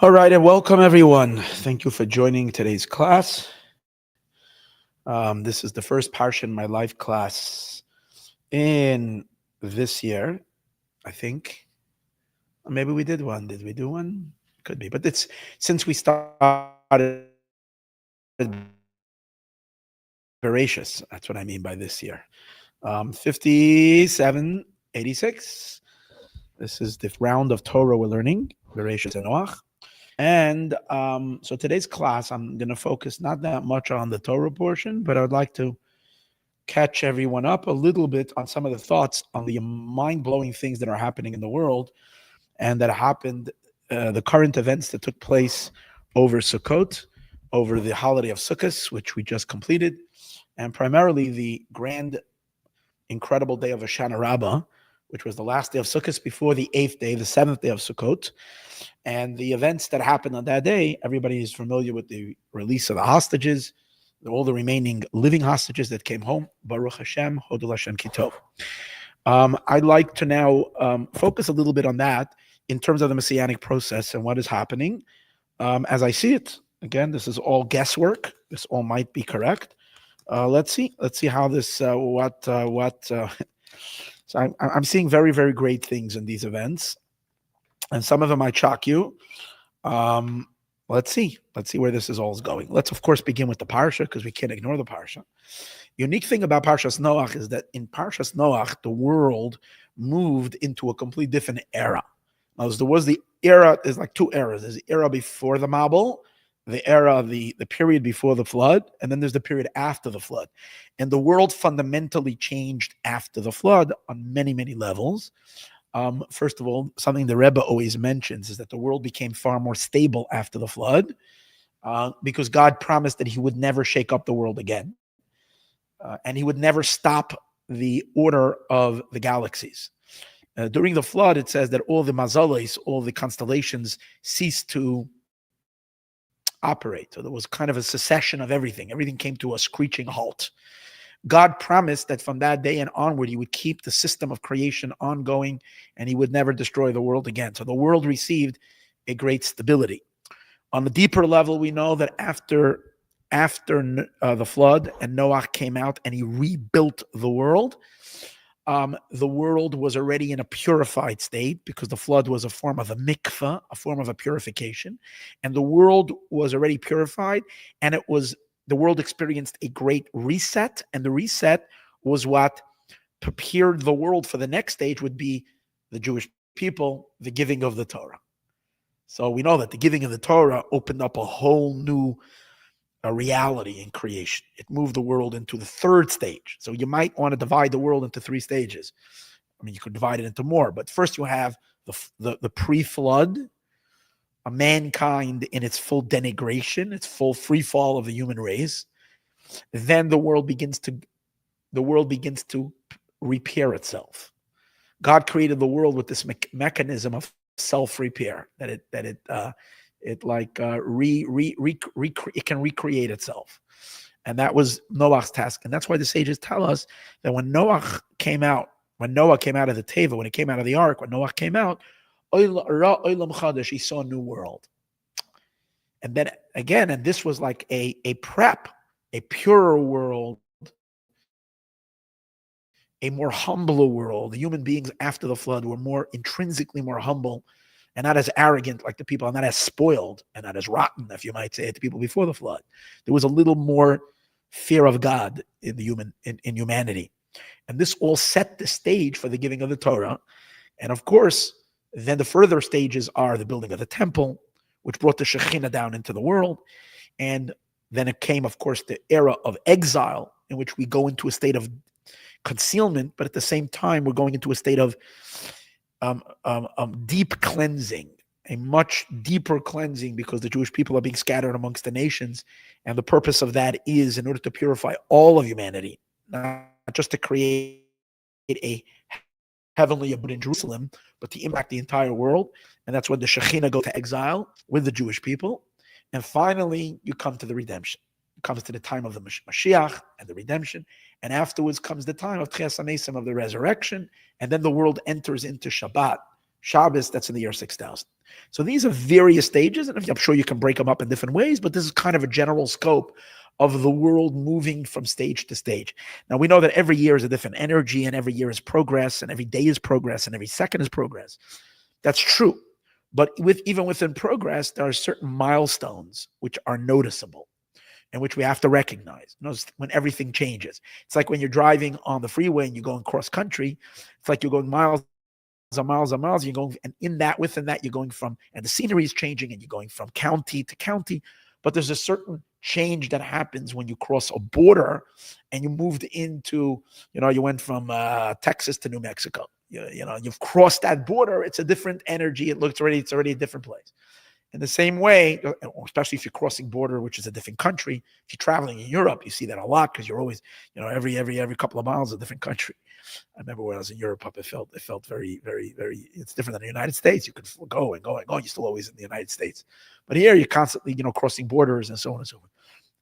All right, and welcome everyone. Thank you for joining today's class. This is the first Parsha in my life class in this year, I think. Maybe we did one. Did we do one? Could be. But it's since we started Veracious. That's what I mean by this year. 5786. This is the round of Torah we're learning, Veracious and Noach. And so today's class, I'm going to focus not that much on the Torah portion, but I'd like to catch everyone up a little bit on some of the thoughts on the mind-blowing things that are happening in the world and that happened, the current events that took place over Sukkot, over the holiday of Sukkot, which we just completed, and primarily the grand, incredible day of Hoshana Rabah, which was the last day of Sukkot before the 8th day, the 7th day of Sukkot. And the events that happened on that day, everybody is familiar with the release of the hostages, all the remaining living hostages that came home. Baruch Hashem, Hodul Hashem Kitov. I'd like to now focus a little bit on that in terms of the Messianic process and what is happening. As I see it, again, this is all guesswork. This all might be correct. Let's see how this, so I'm seeing very, very great things in these events. And some of them might shock you. Let's see where this is all going. Let's, of course, begin with the Parsha, because we can't ignore the Parsha. Unique thing about Parshas Noach is that in Parshas Noach, the world moved into a completely different era. Now, there was the era, there's like two eras. There's the era before the Mabul, the era, the period before the flood, and then there's the period after the flood. And the world fundamentally changed after the flood on many, many levels. First of all, something the Rebbe always mentions is that the world became far more stable after the flood because God promised that he would never shake up the world again. And he would never stop the order of the galaxies. During the flood, it says that all the mazalis, all the constellations ceased to operate. So there was kind of a cessation of everything. Everything came to a screeching halt. God promised that from that day and onward, he would keep the system of creation ongoing and he would never destroy the world again. So the world received a great stability. On the deeper level, we know that after the flood and Noah came out and he rebuilt the world was already in a purified state because the flood was a form of a mikvah, a form of a purification. And the world was already purified, and the world experienced a great reset, and the reset was what prepared the world for the next stage would be the Jewish people, the giving of the Torah. So we know that the giving of the Torah opened up a whole new reality in creation. It moved the world into the third stage. So you might want to divide the world into three stages. I mean, you could divide it into more, but first you have the pre-flood, a mankind in its full denigration, its full free fall of the human race. Then the world begins to repair itself. God created the world with this mechanism of self-repair it can recreate itself, and that was Noah's task. And that's why the sages tell us that when Noah came out of the teva, when he came out of the ark, when Noah came out, he saw a new world. And then again, and this was like a prep, a purer world, a more humbler world. The human beings after the flood were more intrinsically more humble and not as arrogant like the people, and not as spoiled and not as rotten, if you might say, the people before the flood. There was a little more fear of God in humanity. And this all set the stage for the giving of the Torah. And of course, then the further stages are the building of the temple, which brought the Shekhinah down into the world. And then it came, of course, the era of exile, in which we go into a state of concealment, but at the same time, we're going into a state of deep cleansing, a much deeper cleansing, because the Jewish people are being scattered amongst the nations. And the purpose of that is in order to purify all of humanity, not just to create a heavenly abode in Jerusalem, but to impact the entire world. And that's when the Shekhinah goes to exile with the Jewish people. And finally, you come to the redemption. It comes to the time of the Mashiach and the redemption. And afterwards comes the time of Tchias HaMesim, of the resurrection. And then the world enters into Shabbat. Shabbos, that's in the year 6000. So these are various stages, and I'm sure you can break them up in different ways, but this is kind of a general scope of the world moving from stage to stage. Now, we know that every year is a different energy, and every year is progress, and every day is progress, and every second is progress. That's true. But even within progress, there are certain milestones which are noticeable and which we have to recognize. Notice when everything changes. It's like when you're driving on the freeway and you're going cross country. It's like you're going miles and miles and miles. You're going, and within that, you're going from, and the scenery is changing, and you're going from county to county. But there's a certain change that happens when you cross a border and you moved into, you went from Texas to New Mexico. You've crossed that border. It's a different energy. It's already a different place. In the same way, especially if you're crossing border, which is a different country. If you're traveling in Europe, you see that a lot because you're always, every couple of miles a different country. I remember when I was in Europe, it felt very, very, very. It's different than the United States. You could go and go and go. You're still always in the United States, but here you're constantly, crossing borders and so on and so forth.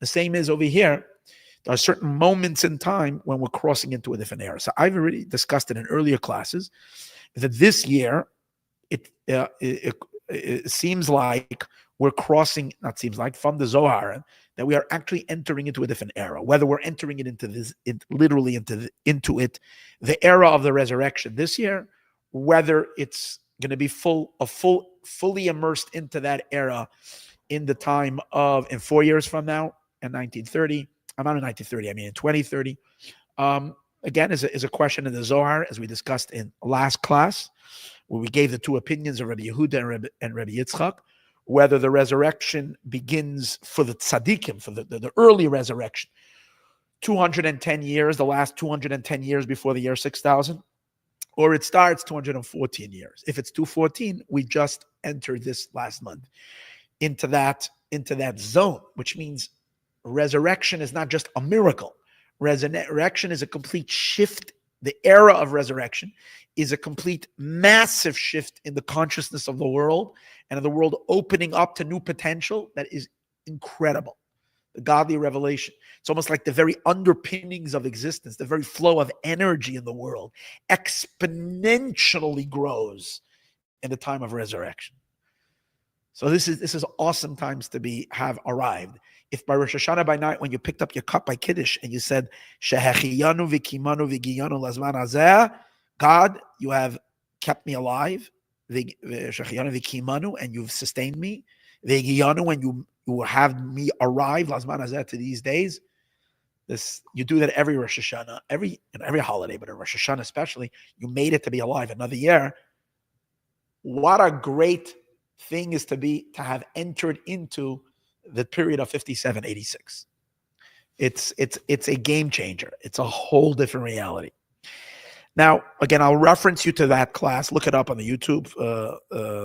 The same is over here. There are certain moments in time when we're crossing into a different era. So I've already discussed it in earlier classes that this year, it seems like we're crossing, not seems like, from the Zohar, that we are actually entering into a different era. Whether we're entering it literally into the era of the resurrection this year, whether it's going to be fully immersed into that era in the time of, in 4 years from now, in 1930. I'm not in 1930, I mean in 2030. Again, is a question in the Zohar, as we discussed in last class, where we gave the two opinions of Rabbi Yehuda and Rabbi Yitzchak, whether the resurrection begins for the tzaddikim, for the early resurrection, 210 years, the last 210 years before the year 6000, or it starts 214 years. If it's 214, we just entered this last month into that zone, which means resurrection is not just a miracle. Resurrection is a complete shift. The era of resurrection is a complete massive shift in the consciousness of the world, and of the world opening up to new potential that is incredible. The godly revelation. It's almost like the very underpinnings of existence, the very flow of energy in the world exponentially grows in the time of resurrection. So this is awesome times to have arrived. If by Rosh Hashanah by night, when you picked up your cup by Kiddush and you said, Shehechiyanu v'kimanu v'giyanu lazman hazeh, God, you have kept me alive, Shehechiyanu v'kimanu, and you've sustained me, v'giyanu, and you have me arrive lazman hazeh, to these days. This, you do that every Rosh Hashanah, every holiday, but in Rosh Hashanah especially, you made it to be alive another year. What a great thing is to have entered into the period of 5786. It's a game changer. It's a whole different reality. Now, again, I'll reference you to that class. Look it up on the YouTube,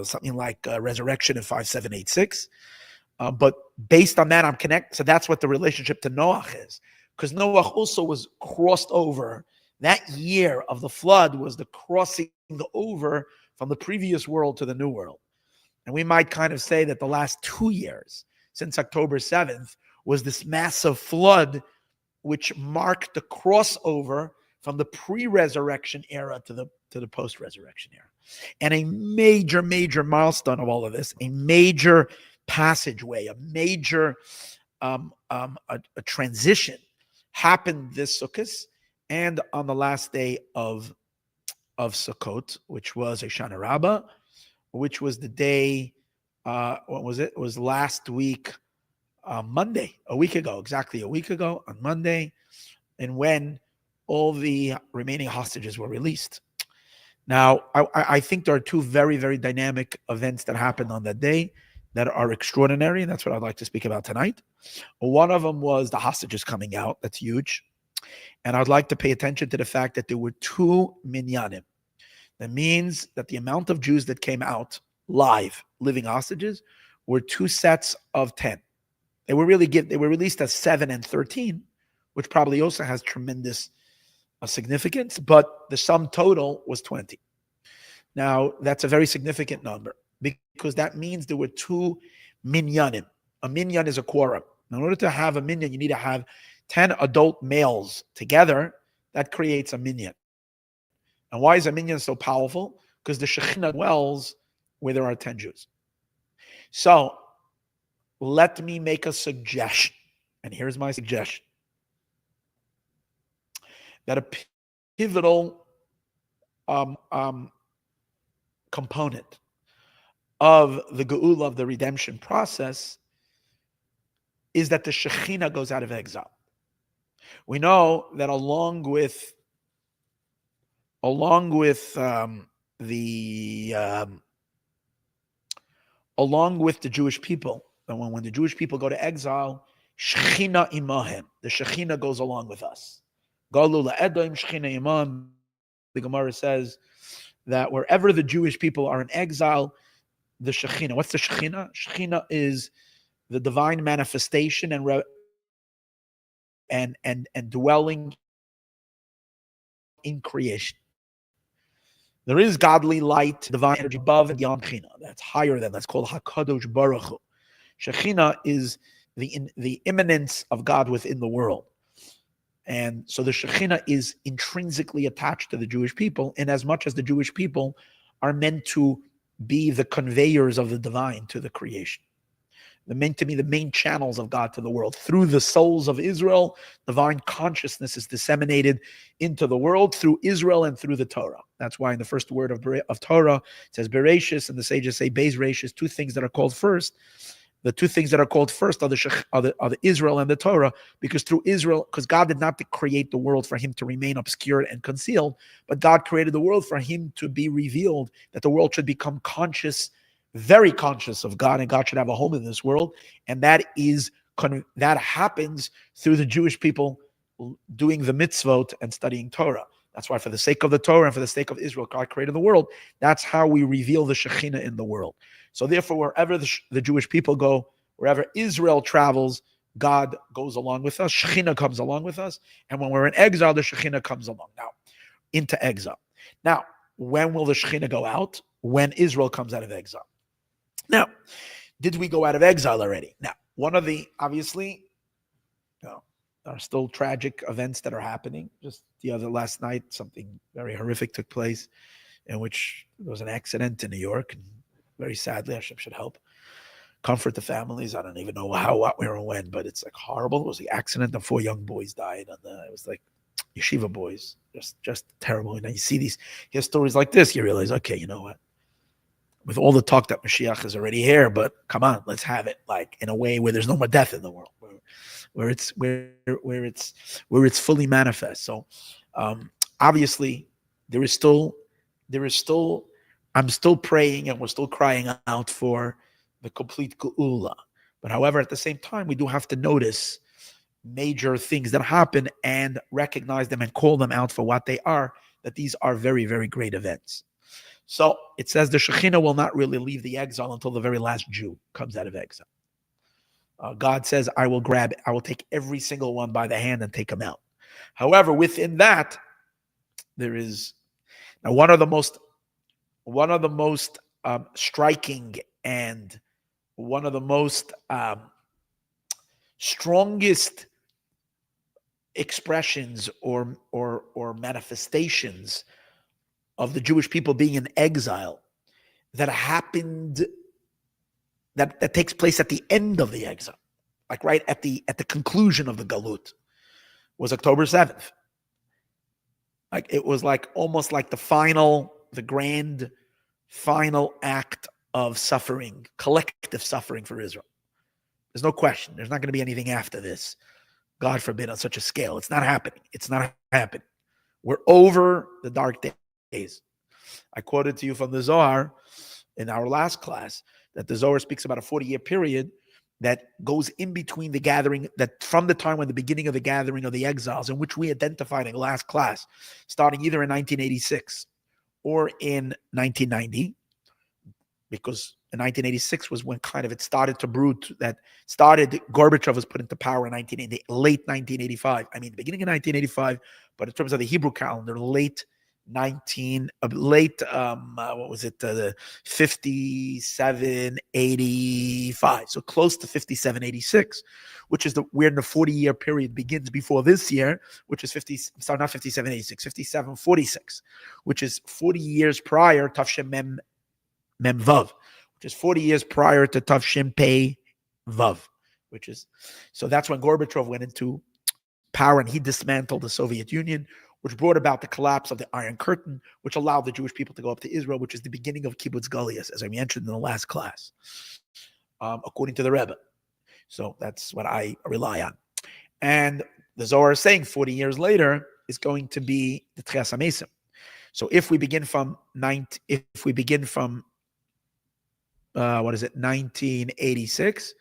something like Resurrection in 5786. But based on that, I'm connected. So that's what the relationship to Noach is. Because Noach also was crossed over. That year of the flood was the crossing over from the previous world to the new world. And we might kind of say that the last 2 years, since October 7th, was this massive flood, which marked the crossover from the pre-resurrection era to the post-resurrection era. And a major, major milestone of all of this, a major passageway, a major a transition happened this Sukkot and on the last day of Sukkot, which was Hoshana Rabah, which was the day, what was it? It was last week, Monday, exactly a week ago on Monday, and when all the remaining hostages were released. Now, I think there are two very, very dynamic events that happened on that day that are extraordinary, and that's what I'd like to speak about tonight. One of them was the hostages coming out. That's huge. And I'd like to pay attention to the fact that there were 2 minyanim. That means that the amount of Jews that came out live, living hostages, were 2 sets of 10. They were released as 7 and 13, which probably also has tremendous significance, but the sum total was 20. Now, that's a very significant number because that means there were 2 minyanim. A minyan is a quorum. In order to have a minyan, you need to have 10 adult males together. That creates a minyan. And why is a minyan so powerful? Because the Shekhinah dwells where there are 10 Jews. So let me make a suggestion. And here's my suggestion. That a pivotal component of the geula, of the redemption process, is that the Shekhinah goes out of exile. We know that along with the Jewish people, and when the Jewish people go to exile, Shekhinah imahem, the Shekhinah goes along with us. Galu la'edim Shekhinah imam. The Gemara says that wherever the Jewish people are in exile, the Shekhinah. What's the Shekhinah? Shekhinah is the divine manifestation and dwelling in creation. There is godly light, divine energy above and beyond Shekhinah. That's higher than. That's called Hakadosh Baruch Hu. Shekhinah is the immanence of God within the world. And so the Shekhinah is intrinsically attached to the Jewish people, in as much as the Jewish people are meant to be the conveyors of the divine to the creation. They're meant to be the main channels of God to the world. Through the souls of Israel, divine consciousness is disseminated into the world through Israel and through the Torah. That's why in the first word of Torah, it says Bereshis, and the sages say Beis Reishis, two things that are called first. The two things that are called first are the Israel and the Torah, because through Israel, because God did not create the world for him to remain obscured and concealed, but God created the world for him to be revealed, that the world should become conscious, very conscious of God, and God should have a home in this world. And that happens through the Jewish people doing the mitzvot and studying Torah. That's why for the sake of the Torah and for the sake of Israel, God created the world. That's how we reveal the Shekhinah in the world. So therefore, wherever the Jewish people go, wherever Israel travels, God goes along with us. Shekhinah comes along with us. And when we're in exile, the Shekhinah comes along. Now, into exile. Now, when will the Shekhinah go out? When Israel comes out of exile. Now, did we go out of exile already? Now, one of the, obviously, there are still tragic events that are happening. Just last night, something very horrific took place in which there was an accident in New York. And very sadly, Hashem should help comfort the families. I don't even know how, what, where, and when, but it's like horrible. It was the accident, and 4 young boys died. And it was like yeshiva boys, just terrible. And then you hear stories like this, you realize, okay, you know what? With all the talk that Mashiach is already here, but come on, let's have it like in a way where there's no more death in the world, where it's fully manifest. So obviously there is still I'm still praying, and we're still crying out for the complete geula. But however, at the same time, we do have to notice major things that happen and recognize them and call them out for what they are, that these are very, very great events. So it says the Shekhinah will not really leave the exile until the very last Jew comes out of exile. God says, I will take every single one by the hand and take them out. However, within that, there is now one of the most striking and one of the most strongest expressions or manifestations of the Jewish people being in exile that happened, that takes place at the end of the exile, like right at the conclusion of the Galut, was October 7th. Like it was like almost like the grand final act of suffering, collective suffering for Israel. There's no question. There's not going to be anything after this. God forbid, on such a scale. It's not happening. It's not happening. We're over the dark days. I quoted to you from the Zohar in our last class that the Zohar speaks about a 40-year period that goes in between the gathering, that from the time when the beginning of the gathering of the exiles, in which we identified in last class, starting either in 1986 or in 1990, because in 1986 was when kind of it started to brew, Gorbachev was put into power in late 1985. I mean, the beginning of 1985, but in terms of the Hebrew calendar, late 5785, so close to 5786, which is where the 40-year period begins before this year, which is 5746, which is 40 years prior, Tafshem Mem Vav, which is 40 years prior to Tavshin Pei Vav, which is, so that's when Gorbachev went into power and he dismantled the Soviet Union, which brought about the collapse of the Iron Curtain, which allowed the Jewish people to go up to Israel, which is the beginning of Kibbutz Galias, as I mentioned in the last class, according to the Rebbe. So that's what I rely on. And the Zohar is saying 40 years later is going to be the Tchias HaMesim. So if we begin from 1986,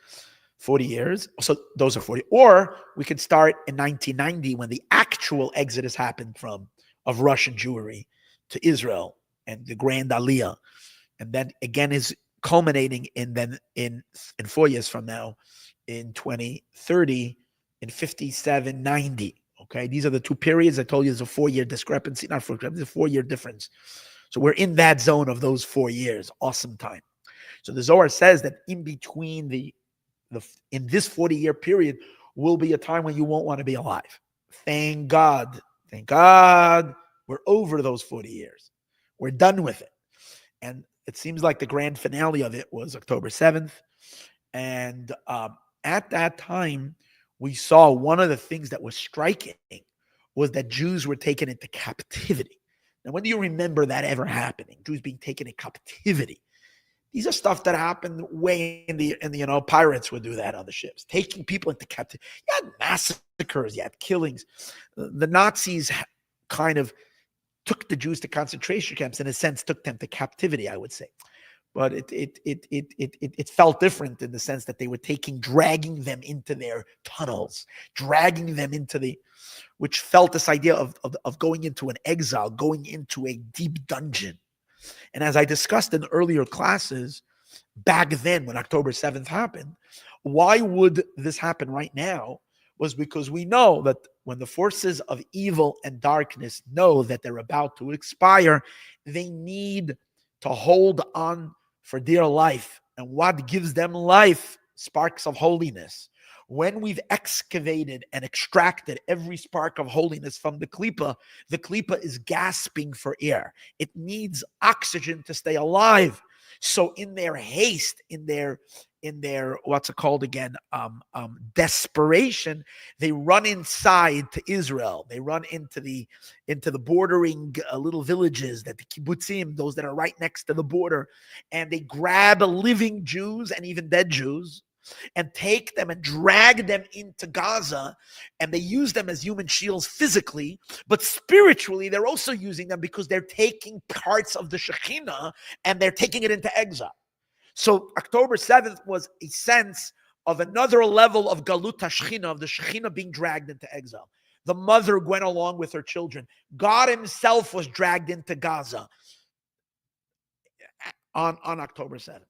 40 years. So those are 40. Or we could start in 1990 when the actual exodus happened of Russian Jewry to Israel and the Grand Aliyah. And then again is culminating in 4 years from now, in 2030, in 5790. Okay, these are the two periods. I told you there's a 4-year discrepancy, not 4 year, there's a 4-year difference. So we're in that zone of those 4 years. Awesome time. So the Zohar says that in between in this 40-year period will be a time when you won't want to be alive. Thank God. Thank God we're over those 40 years. We're done with it. And it seems like the grand finale of it was October 7th. And at that time, we saw one of the things that was striking was that Jews were taken into captivity. Now, when do you remember that ever happening? Jews being taken in captivity. These are stuff that happened way in the pirates would do that on the ships, taking people into captivity. You had massacres, you had killings. The Nazis kind of took the Jews to concentration camps, in a sense, took them to captivity, I would say. But it felt different in the sense that they were dragging them into their tunnels, dragging them into which felt this idea of going into an exile, going into a deep dungeon. And as I discussed in earlier classes, back then when October 7th happened, why would this happen right now? Was because we know that when the forces of evil and darkness know that they're about to expire, they need to hold on for dear life. And what gives them life? Sparks of holiness. When we've excavated and extracted every spark of holiness from the klipa is gasping for air. It needs oxygen to stay alive. So in their haste, in their what's it called again, desperation, they run inside to Israel. They run into the bordering little villages, that the kibbutzim, those that are right next to the border, and they grab living Jews and even dead Jews and take them and drag them into Gaza, and they use them as human shields physically, but spiritually they're also using them because they're taking parts of the Shekhinah and they're taking it into exile. So October 7th was a sense of another level of Galut HaShekhinah, of the Shekhinah being dragged into exile. The mother went along with her children. God himself was dragged into Gaza on October 7th.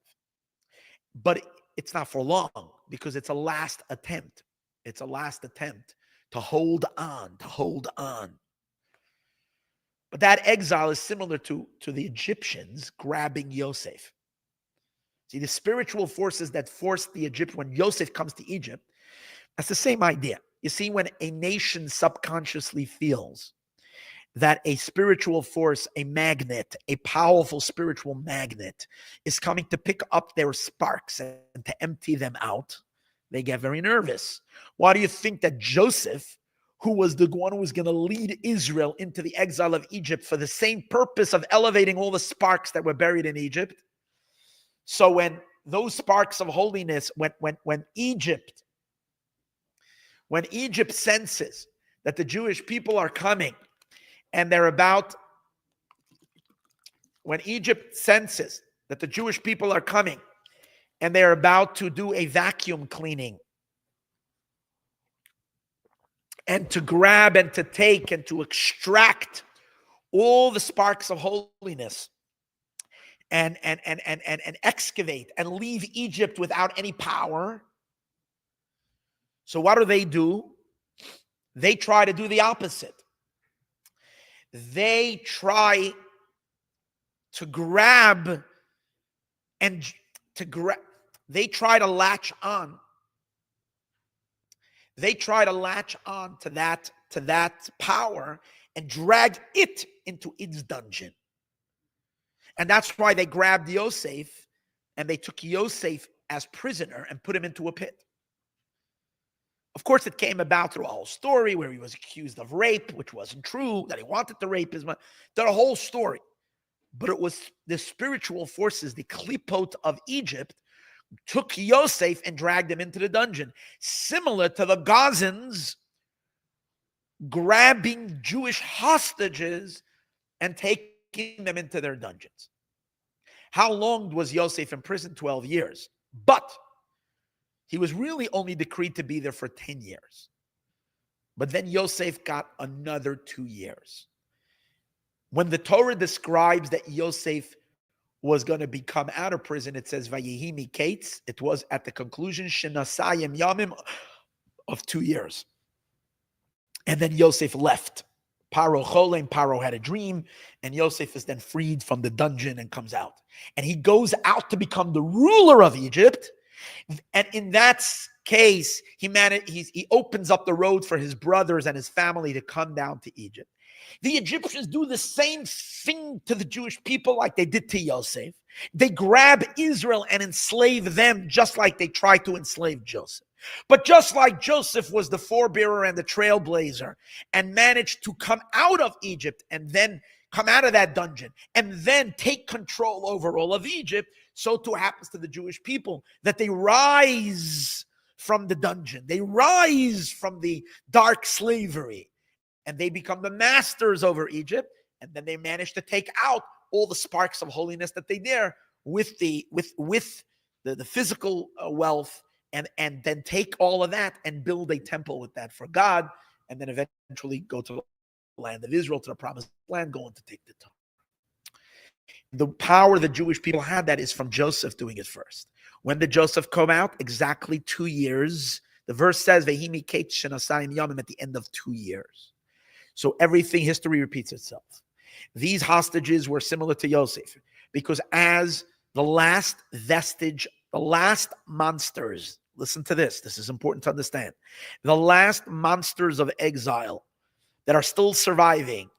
But it's not for long, because it's a last attempt. It's a last attempt to hold on, But that exile is similar to the Egyptians grabbing Yosef. See, the spiritual forces that forced the Egypt, when Yosef comes to Egypt, that's the same idea. You see, when a nation subconsciously feels that a spiritual force, a magnet, a powerful spiritual magnet is coming to pick up their sparks and to empty them out, they get very nervous. Why do you think that Joseph, who was the one who was going to lead Israel into the exile of Egypt for the same purpose of elevating all the sparks that were buried in Egypt? So when those sparks of holiness, when Egypt senses that the Jewish people are coming, and when Egypt senses that the Jewish people are coming and they're about to do a vacuum cleaning and to grab and to take and to extract all the sparks of holiness and excavate and leave Egypt without any power. So what do? They try to do the opposite. They try to grab they try to latch on. They try to latch on to that power and drag it into its dungeon. And that's why they grabbed Yosef and they took Yosef as prisoner and put him into a pit. Of course, it came about through a whole story where he was accused of rape, which wasn't true, that he wanted to rape his mother. There's a whole story. But it was the spiritual forces, the klipot of Egypt, took Yosef and dragged him into the dungeon, similar to the Gazans grabbing Jewish hostages and taking them into their dungeons. How long was Yosef in prison? 12 years. But he was really only decreed to be there for 10 years. But then Yosef got another 2 years. When the Torah describes that Yosef was going to become out of prison, it says, Vayehi miketz. It was at the conclusion, Shenasayim Yamim, of 2 years. And then Yosef left. Paro had a dream, and Yosef is then freed from the dungeon and comes out. And he goes out to become the ruler of Egypt. And in that case, he opens up the road for his brothers and his family to come down to Egypt. The Egyptians do the same thing to the Jewish people like they did to Yosef. They grab Israel and enslave them just like they tried to enslave Joseph. But just like Joseph was the forebearer and the trailblazer and managed to come out of Egypt and then come out of that dungeon and then take control over all of Egypt, so too happens to the Jewish people, that they rise from the dungeon. They rise from the dark slavery and they become the masters over Egypt. And then they manage to take out all the sparks of holiness that they dare with the physical wealth, and then take all of that and build a temple with that for God, and then eventually go to the land of Israel, to the promised land, going to take the Torah. The power the Jewish people had, that is from Joseph doing it first. When did Joseph come out? Exactly 2 years. The verse says, Vehi miketz shenasayim yamim, at the end of 2 years. So everything, history repeats itself. These hostages were similar to Yosef, because as the last vestige, the last monsters, listen to this is important to understand, the last monsters of exile that are still surviving,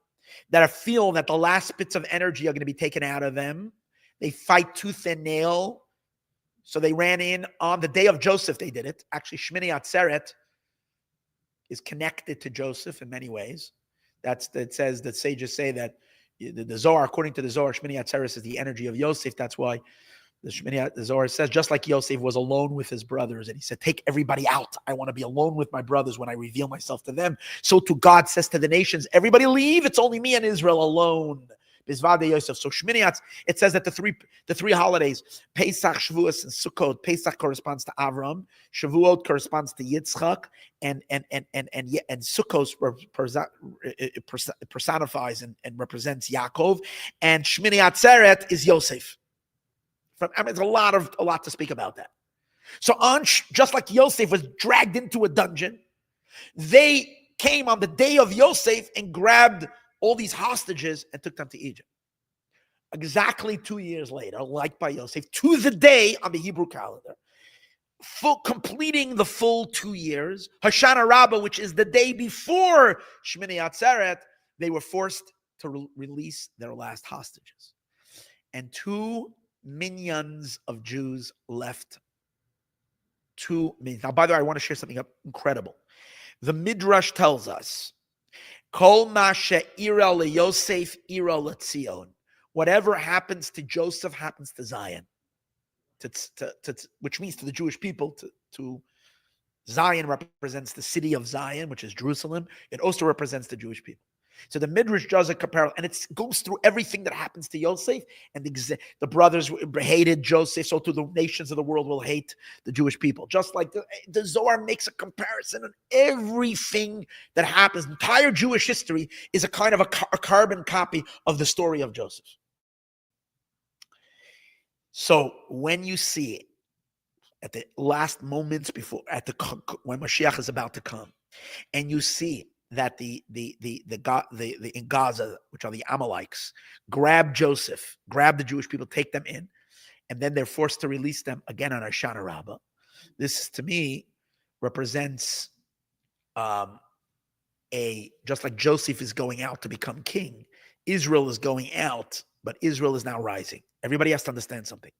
that are feeling that the last bits of energy are going to be taken out of them, they fight tooth and nail. So they ran in on the day of Joseph, they did it. Actually, Shmini Atzeret is connected to Joseph in many ways. It says that sages say that the Zohar, according to the Zohar, Shmini Atzeret is the energy of Yosef. That's why the Zohar says, just like Yosef was alone with his brothers, and he said, take everybody out. I want to be alone with my brothers when I reveal myself to them. So too God says to the nations, everybody leave. It's only me and Israel alone. Bizvade Yosef. So Shmini Atzeret, it says that the three holidays, Pesach, Shavuos, and Sukkot. Pesach corresponds to Avram, Shavuot corresponds to Yitzchak, and Sukkot personifies and represents Yaakov, and Shmini Atzeret is Yosef. It's a lot to speak about that. So just like Yosef was dragged into a dungeon, they came on the day of Yosef and grabbed all these hostages and took them to Egypt. Exactly 2 years later, like by Yosef, to the day on the Hebrew calendar, completing the full 2 years, Hoshana Rabah, which is the day before Shmini Atzeret, they were forced to release their last hostages. And 2 minions of Jews left. 2 minions. Now, by the way, I want to share something incredible. The Midrash tells us, Kol ma she'ira leYosef ira leTzion. Whatever happens to Joseph happens to Zion, which means to the Jewish people. To Zion represents the city of Zion, which is Jerusalem. It also represents the Jewish people. So the Midrash does a comparison, and it goes through everything that happens to Yosef, and the brothers hated Joseph, so too the nations of the world will hate the Jewish people. Just like the Zohar makes a comparison on everything that happens. Entire Jewish history is a kind of a carbon copy of the story of Joseph. So when you see it at the last moments before, when Mashiach is about to come, and you see that the in Gaza, which are the Amalekites, grab Joseph, grab the Jewish people, take them in, and then they're forced to release them again on Hoshana Rabah. This, to me, represents just like Joseph is going out to become king, Israel is going out but Israel is now rising. Everybody has to understand something.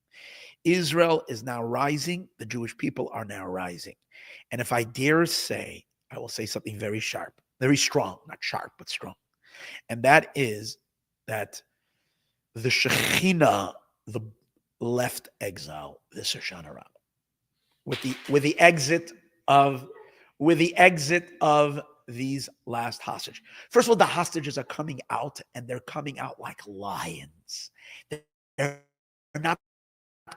Israel is now rising. The Jewish people are now rising. And if I dare say, I will say something very sharp, very strong, not sharp, but strong. And that is that the Shekhinah, the left exile, this Hoshana Rabah, with the exit of these last hostage. First of all, the hostages are coming out, and they're coming out like lions. They're not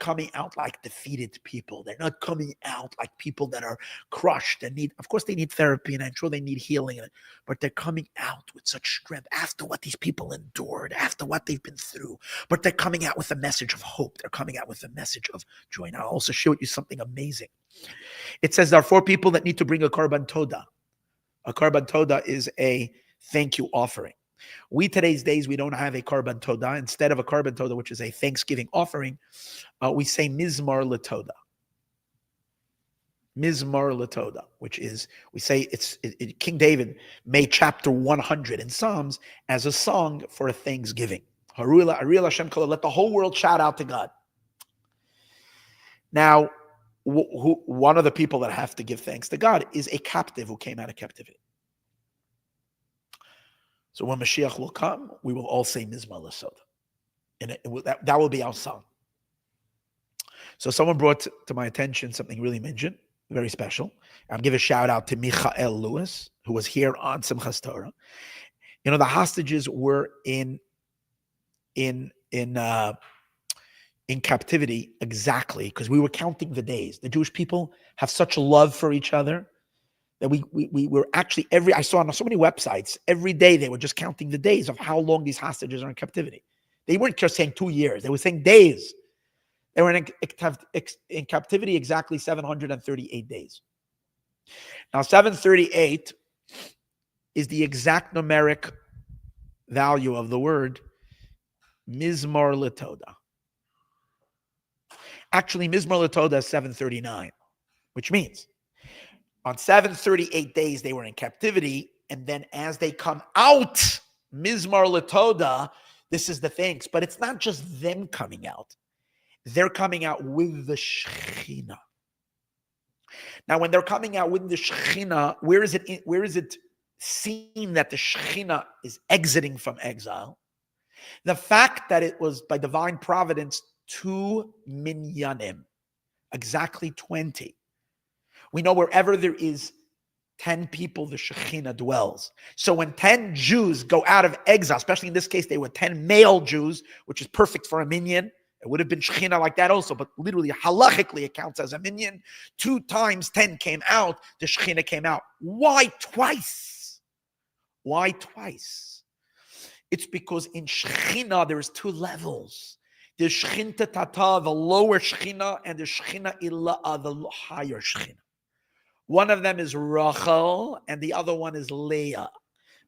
coming out like defeated people. They're not coming out like people that are crushed and of course they need therapy, and I'm sure they need healing, but they're coming out with such strength after what these people endured, after what they've been through. But they're coming out with a message of hope. They're coming out with a message of joy. Now I'll also show you something amazing. It says there are 4 people that need to bring a korban todah. A korban todah is a thank you offering. We today's days, we don't have a korban todah. Instead of a korban todah, which is a thanksgiving offering, we say mizmor letodah. Mizmor letodah, which is, we say King David made chapter 100 in Psalms as a song for a thanksgiving. Ariel Hashem Kol, let the whole world shout out to God. Now, one of the people that have to give thanks to God is a captive who came out of captivity. So when Mashiach will come, we will all say Mizmor L'Soda. And that will be our song. So someone brought to my attention something really minyan, very special. I'm give a shout out to Michael Lewis, who was here on Simchas Torah. You know, the hostages were in captivity exactly because we were counting the days. The Jewish people have such love for each other that we were actually I saw on so many websites, every day they were just counting the days of how long these hostages are in captivity. They weren't just saying 2 years. They were saying days. They were in captivity exactly 738 days. Now, 738 is the exact numeric value of the word Mizmor Letodah. Actually, Mizmor Letodah is 739, which means on 738 days they were in captivity, and then as they come out, Mizmor Letodah, this is the things. But it's not just them coming out. They're coming out with the Shekhinah. Now, when they're coming out with the Shekhinah, where is it seen that the Shekhinah is exiting from exile? The fact that it was by divine providence 2 minyanim, exactly 20. We know wherever there is 10 people, the Shekhinah dwells. So when 10 Jews go out of exile, especially in this case, they were 10 male Jews, which is perfect for a minyan. It would have been Shekhinah like that also, but literally, halachically, it counts as a minyan. 2 times 10 came out, the Shekhinah came out. Why twice? Why twice? It's because in Shekhinah, there's 2 levels. The Shekhinah Tata, the lower Shekhinah, and the Shekhinah Ila'ah, the higher Shekhinah. One of them is Rachel, and the other one is Leah,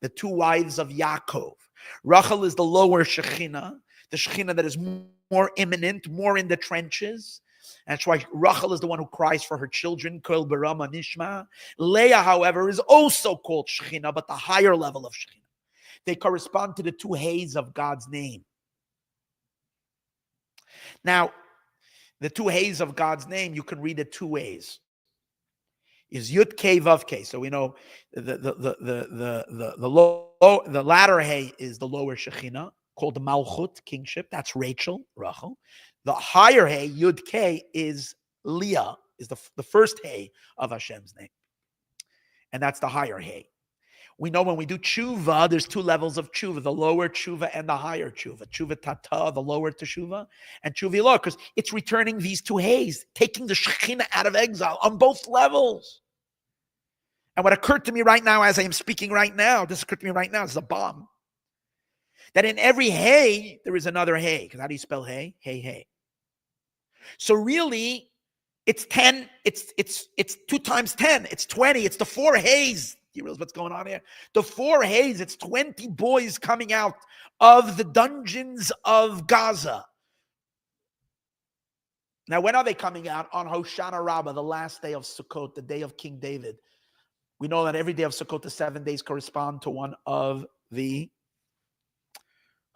the 2 wives of Yaakov. Rachel is the lower Shekhinah, the Shekhinah that is more imminent, more in the trenches. That's why Rachel is the one who cries for her children, Kol Barama Nishma. Leah, however, is also called Shekhinah, but the higher level of Shekhinah. They correspond to the 2 Hays of God's name. Now, the 2 Hays of God's name, you can read it 2 ways. Is Yud Kei Vav Kei. So we know the latter Hay is the lower Shekhinah, called Malchut, kingship. That's Rachel. The higher Hay, Yud Kei, is Leah, is the first Hay of Hashem's name. And that's the higher Hay. We know when we do tshuva, there's 2 levels of tshuva, the lower tshuva and the higher tshuva. Tshuva tata, the lower tshuva, and tshuva ilah, because it's returning these 2 Hays, taking the Shekhinah out of exile on both levels. And what occurred to me right now, as I am speaking right now, this occurred to me right now, this is a bomb, that in every Hay, there is another Hay. Because how do you spell Hay? Hey. So really, it's 10, it's 2 times 10, it's 20, it's the 4 Hays. You realize what's going on here? The 4 Hays, it's 20 boys coming out of the dungeons of Gaza. Now, when are they coming out? On Hoshana Rabah, the last day of Sukkot, the day of King David. We know that every day of Sukkot, the 7 days correspond to one of the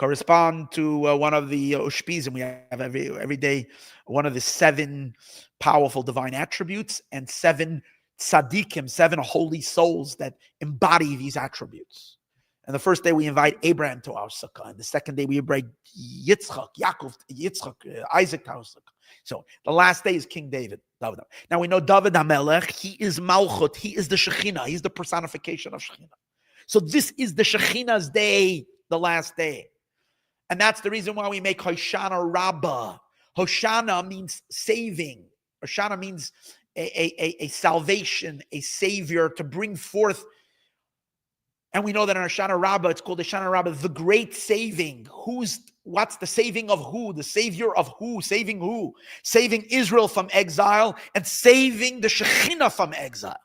correspond to one of the Ushpizim. We have every day one of the 7 powerful divine attributes and 7 tzaddikim, 7 holy souls that embody these attributes. And the first day we invite Abraham to our sukkah, and the second day we invite Isaac to our sukkah. So the last day is King David. Now we know David HaMelech, he is Malchut, he is the Shekhinah, he's the personification of Shekhinah. So this is the Shekhinah's day, the last day. And that's the reason why we make Hoshana Rabah. Hoshana means saving. Hoshana means a salvation, a savior, to bring forth. And we know that in Hoshana Rabah, it's called Hoshana Rabah, the great saving. What's the saving of who? The savior of who? Saving who? Saving Israel from exile and saving the Shekhinah from exile.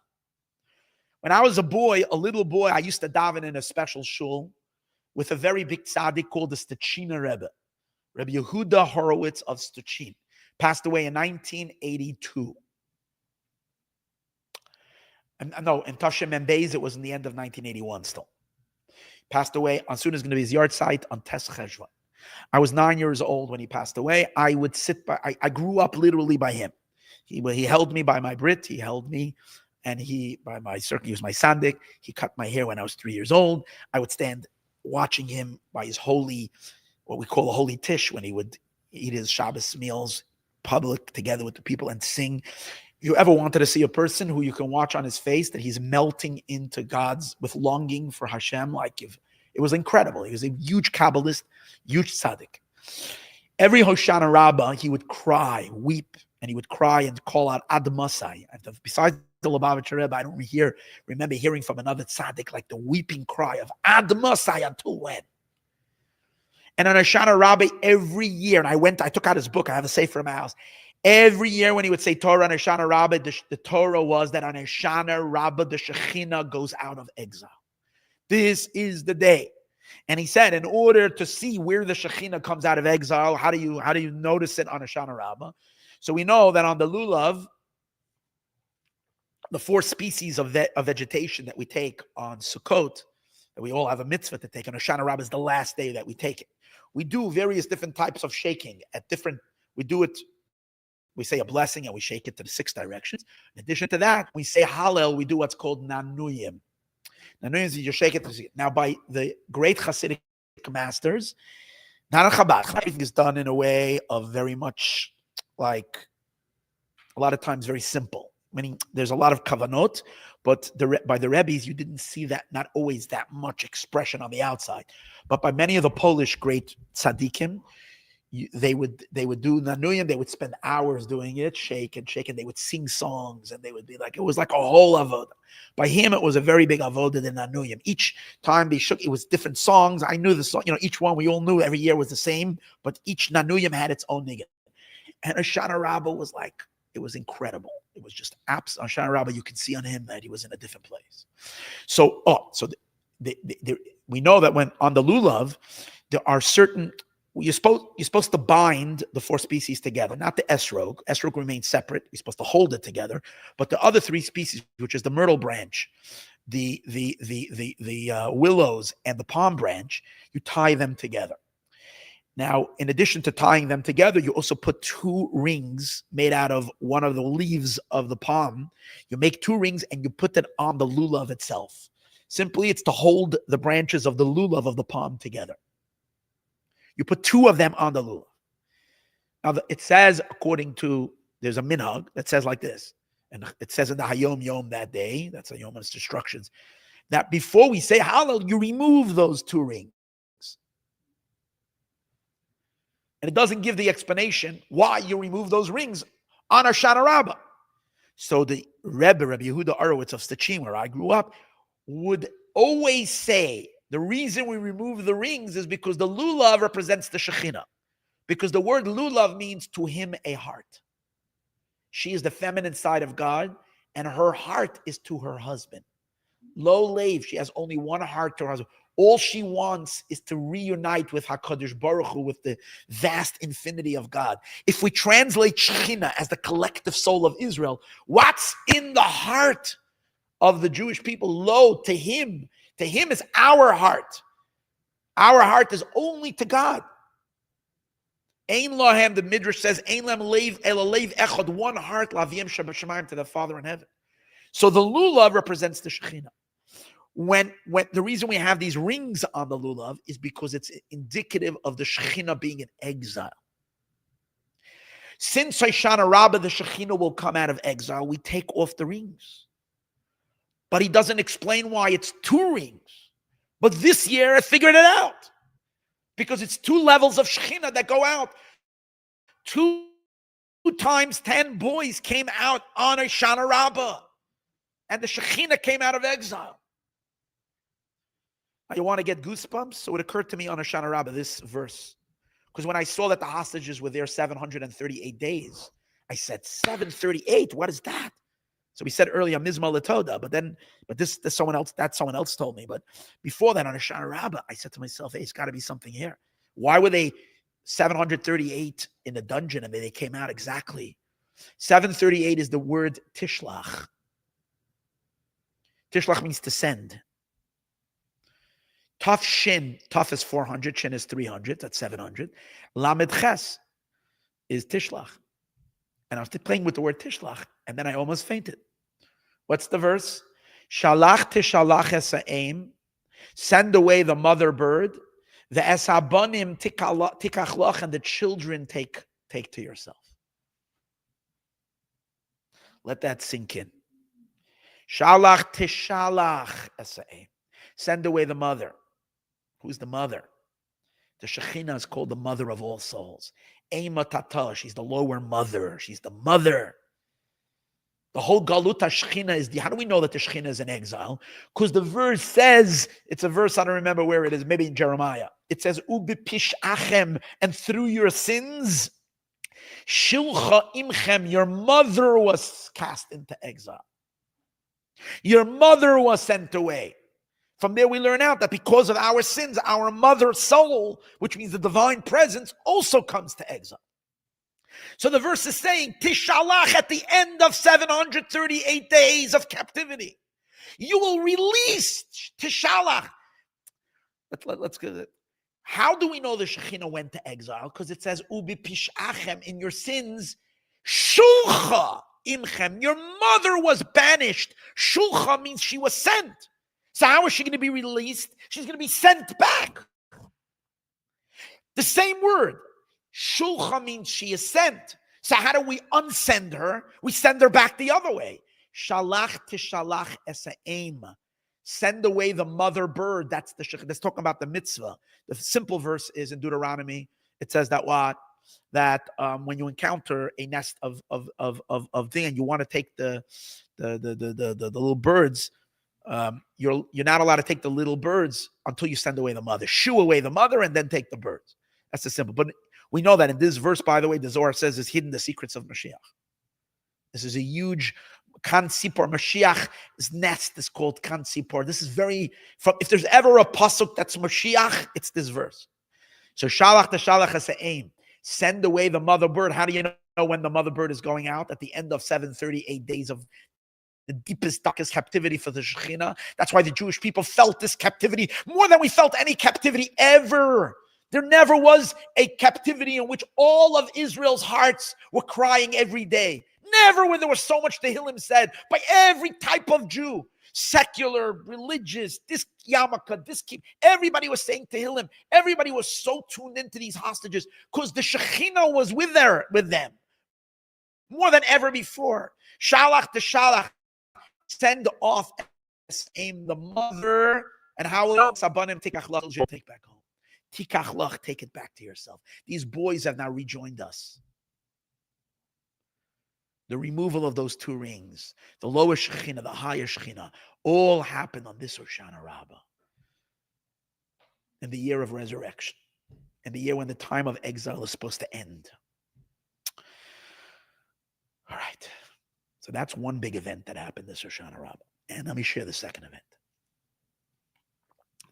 When I was a little boy, I used to daven in a special shul with a very big tzaddik called the Stechina Rebbe. Rebbe Yehuda Horowitz of Stechin. Passed away in 1982. No, in Tashem and Beis, it was in the end of 1981 still. Passed away as soon as going to be his yard site on Tes Cheshvan. I was 9 years old when he passed away. I would sit by, I grew up literally by him. He held me by my Brit, he held me, and he was my sandik. He cut my hair when I was 3 years old. I would stand watching him by his holy, what we call a holy tish, when he would eat his Shabbos meals public together with the people and sing. You ever wanted to see a person who you can watch on his face that he's melting into God's with longing for Hashem? It was incredible. He was a huge Kabbalist, huge tzaddik. Every Hoshana Rabbah, he would cry, weep, and he would cry and call out Ad Masai. Besides the Lubavitcher Rebbe, I don't remember hearing from another tzaddik like the weeping cry of Ad Masai, until when? And on Hoshana Rabbah every year, and I took out his book, I have a sefer in my house. Every year when he would say Torah on Hoshana Rabbah, the Torah was that on Hoshana Rabbah, the Shekhinah goes out of exile. This is the day. And he said, in order to see where the Shekhinah comes out of exile, how do you notice it on Hoshana Rabbah? So we know that on the Lulav, the 4 species of vegetation that we take on Sukkot, that we all have a mitzvah to take, on Hoshana Rabbah is the last day that we take it. We do various different types of shaking we say a blessing and we shake it to the 6 directions. In addition to that, we say Hallel, we do what's called Nanuyim. Nanuyim is you shake it to see. Now, by the great Hasidic masters, not a Chabad, everything is done in a way of very much like, a lot of times very simple. Meaning there's a lot of kavanot, but by the Rebbes, you didn't see that, not always that much expression on the outside. But by many of the Polish great tzaddikim, they would do Nanuyim, they would spend hours doing it, shake, and they would sing songs, and they would be like, it was like a whole avodah. By him, it was a very big avodah in Nanuyim. Each time they shook, it was different songs. I knew the song, each one we all knew every year was the same, but each Nanuyim had its own niggun. And Hoshana Rabbah was like, it was incredible. It was just apps on Hoshana Rabbah. You could see on him that he was in a different place. So we know that when on the Lulav, there are certain, you're supposed to bind the 4 species together, not the esrog. Esrog remains separate. You're supposed to hold it together. But the other 3 species, which is the myrtle branch, the willows, and the palm branch, you tie them together. Now, in addition to tying them together, you also put 2 rings made out of one of the leaves of the palm. You make 2 rings and you put it on the lulav itself. Simply, it's to hold the branches of the lulav of the palm together. You put 2 of them on the lulav. Now, it says, there's a minhag that says like this, and it says in the Hayom Yom that day, that's Hayom Yom's instructions, that before we say Hallel, you remove those 2 rings. And it doesn't give the explanation why you remove those rings on Hoshana Rabbah. So the Rebbe Yehuda Horowitz of Stechin, where I grew up, would always say, the reason we remove the rings is because the lulav represents the Shekhinah. Because the word lulav means to him a heart. She is the feminine side of God, and her heart is to her husband. Lo leiv, she has only one heart to her husband. All she wants is to reunite with HaKadosh Baruch Hu, with the vast infinity of God. If we translate Shekhinah as the collective soul of Israel, what's in the heart of the Jewish people? Lo, to him is our heart. Our heart is only to God. Ein lahem, the Midrash says, Ein lahem leiv ela leiv echad, one heart, laviem shabashamayim, to the Father in heaven. So the lulav represents the Shekhinah. When the reason we have these rings on the lulav is because it's indicative of the Shekhinah being in exile. Since Hoshana Rabah, the Shekhinah will come out of exile, we take off the rings. But he doesn't explain why it's 2 rings. But this year I figured it out. Because it's 2 levels of Shekhinah that go out. 2 times 10 boys came out on Hoshana Rabah. And the Shekhinah came out of exile. Now, you want to get goosebumps? So it occurred to me on Hoshana Rabah, this verse. Because when I saw that the hostages were there 738 days, I said, 738? What is that? So we said earlier, Mizma Latoda, but this someone else told me. But before that, on Hoshana Rabah, I said to myself, hey, it's got to be something here. Why were they 738 in the dungeon and they came out exactly? 738 is the word tishlach. Tishlach means to send. Taf shin, taf is 400, shin is 300, that's 700. Lamed ches is tishlach. And I was playing with the word tishlach, and then I almost fainted. What's the verse? Shalach tishalach esa'im, send away the mother bird. The esabonim tikachlach, and the children take to yourself. Let that sink in. Shalach tishalach esa'im, send away the mother. Who's the mother? The Shekhinah is called the mother of all souls. Ema Tata, she's the lower mother. She's the mother. The whole Galuta Shekhinah is how do we know that the Shekhinah is in exile? Because the verse says, it's a verse, I don't remember where it is, maybe in Jeremiah. It says, Ubipish achem, and through your sins, Shilcha imchem, your mother was cast into exile. Your mother was sent away. From there we learn out that because of our sins, our mother soul, which means the divine presence, also comes to exile. So the verse is saying, Tishalach, at the end of 738 days of captivity, you will release Tishalach. Let's get it. How do we know the Shekhinah went to exile? Because it says, Ubi pishachem, in your sins, Shulcha imchem, your mother was banished. Shulcha means she was sent. So how is she going to be released? She's going to be sent back. The same word. Shulcha means she is sent. So how do we unsend her? We send her back the other way. Shalach tishalach esa'im. Send away the mother bird. That's talking about the mitzvah. The simple verse is in Deuteronomy. It says that what? That when you encounter a nest of thing and you want to take the little birds, you're not allowed to take the little birds until you send away the mother. Shoo away the mother and then take the birds. That's the simple. But we know that in this verse, by the way, the Zohar says is hidden the secrets of Mashiach. This is a huge Kan Sipor. Mashiach's nest is called Kan Sipor. This is if there's ever a pasuk that's Mashiach, it's this verse. So Shalach to Shalach has to aim. Send away the mother bird. How do you know when the mother bird is going out? At the end of 738 days of the deepest, darkest captivity for the Shekhinah. That's why the Jewish people felt this captivity more than we felt any captivity ever. There never was a captivity in which all of Israel's hearts were crying every day. Never when there was so much Tehillim said by every type of Jew. Secular, religious, this yarmulke, this keep. Everybody was saying Tehillim. Everybody was so tuned into these hostages because the Shekhinah was with them more than ever before. Shalach to Shalach, send off the mother, and how else? Abanim tikachlach, take back home. Tikachlach, take it back to yourself. These boys have now rejoined us. The removal of those 2 rings, the lower Shekhinah, the higher Shekhinah, all happened on this Hoshana Rabah. In the year of resurrection. In the year when the time of exile is supposed to end. All right. So that's one big event that happened this Hoshana Rabah. And let me share the second event.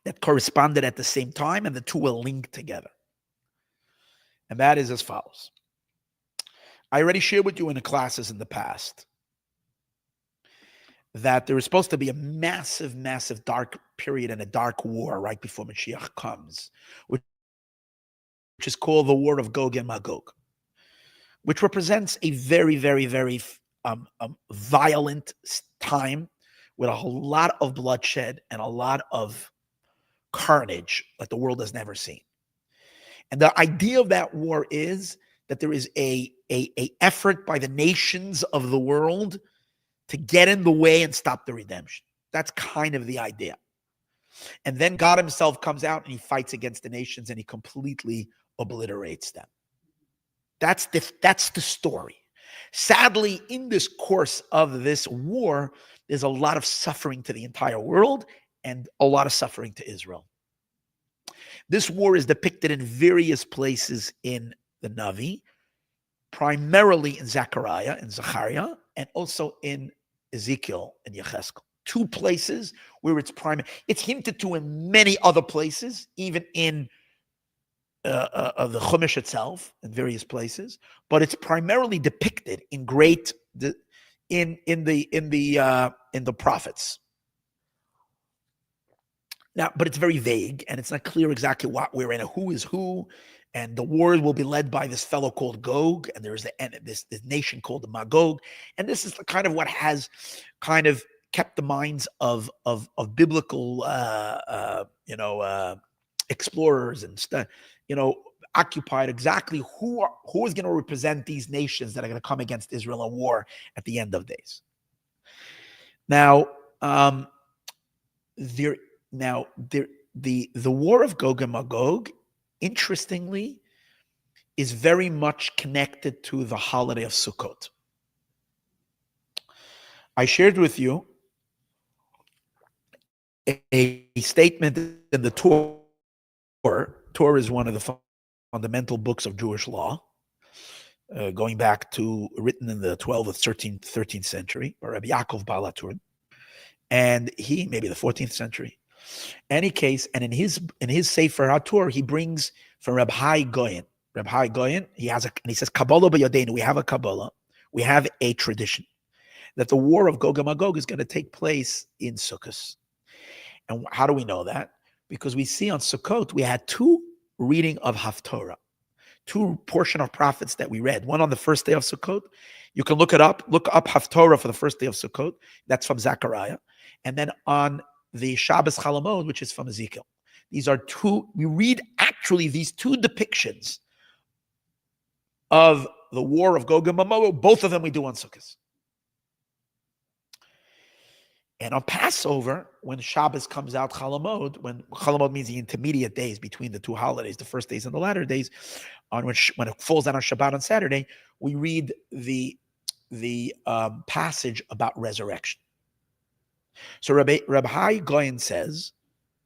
That corresponded at the same time, and the 2 will link together. And that is as follows. I already shared with you in the classes in the past that there is supposed to be a massive, massive dark period and a dark war right before Mashiach comes, which is called the War of Gog and Magog, which represents a very, very, very violent time with a whole lot of bloodshed and a lot of carnage like the world has never seen. And the idea of that war is that there is a effort by the nations of the world to get in the way and stop the redemption. That's kind of the idea. And then God himself comes out and he fights against the nations and he completely obliterates them. That's the story. Sadly, in this course of this war, there's a lot of suffering to the entire world and a lot of suffering to Israel. This war is depicted in various places in the Navi, primarily in Zechariah and Zechariah, and also in Ezekiel and Yecheskel. Two places where it's primary. It's hinted to in many other places, even in the Chumash itself, in various places, but it's primarily depicted in in the prophets. Now, but it's very vague, and it's not clear exactly what we're in, who is who, and the war will be led by this fellow called Gog, and there's this nation called the Magog, and this is the kind of what has kind of kept the minds of biblical, explorers and stuff, occupied exactly who is going to represent these nations that are going to come against Israel in war at the end of days. Now, the war of Gog and Magog, interestingly, is very much connected to the holiday of Sukkot. I shared with you a statement in the Torah. Torah is one of the fundamental books of Jewish law, going back to written in the 12th, 13th century by Rabbi Yaakov Baal HaTurim, and he maybe the 14th century. Any case, and in his Sefer HaTorah, he brings from Rabbi Goyen. Rabbi Goyen, he says Kabbalah b'Yodenu. We have a Kabbalah, we have a tradition that the war of Gog and Magog is going to take place in Sukkot. And how do we know that? Because we see on Sukkot we had two reading of Haftorah, two portion of prophets that we read. One on the first day of Sukkot. You can look up Haftorah for the first day of Sukkot. That's from Zechariah. And then on the Shabbos Chalamod, which is from Ezekiel. These are two, we read actually these two depictions of the war of Gog and Magog. Both of them we do on Sukkot. And on Passover, when Shabbos comes out, Chalamod, when Chalamod means the intermediate days between the two holidays, the first days and the latter days, on when it falls down on Shabbat on Saturday, we read the passage about resurrection. So Rabbi Goyen says,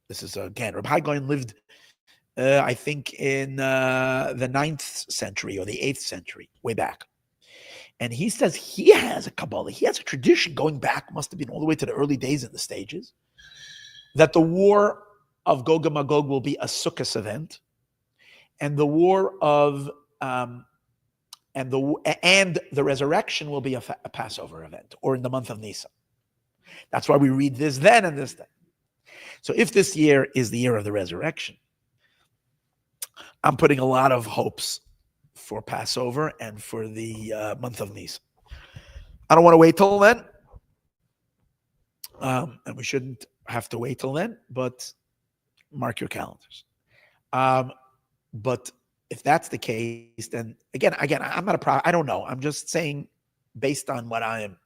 this is again, Rabbi Goyen lived, I think, in the 9th century or the 8th century, way back. And he says he has a Kabbalah, he has a tradition going back, must have been all the way to the early days in the stages, that the war of Gog and Magog will be a Sukkot event, and the war of and the resurrection will be a Passover event, or in the month of Nisan. That's why we read this then and this then. So if this year is the year of the resurrection, I'm putting a lot of hopes for Passover and for the month of Nisan. I don't want to wait till then, and we shouldn't have to wait till then, but mark your calendars. But if that's the case, then again, I'm not I don't know. I'm just saying based on what I am,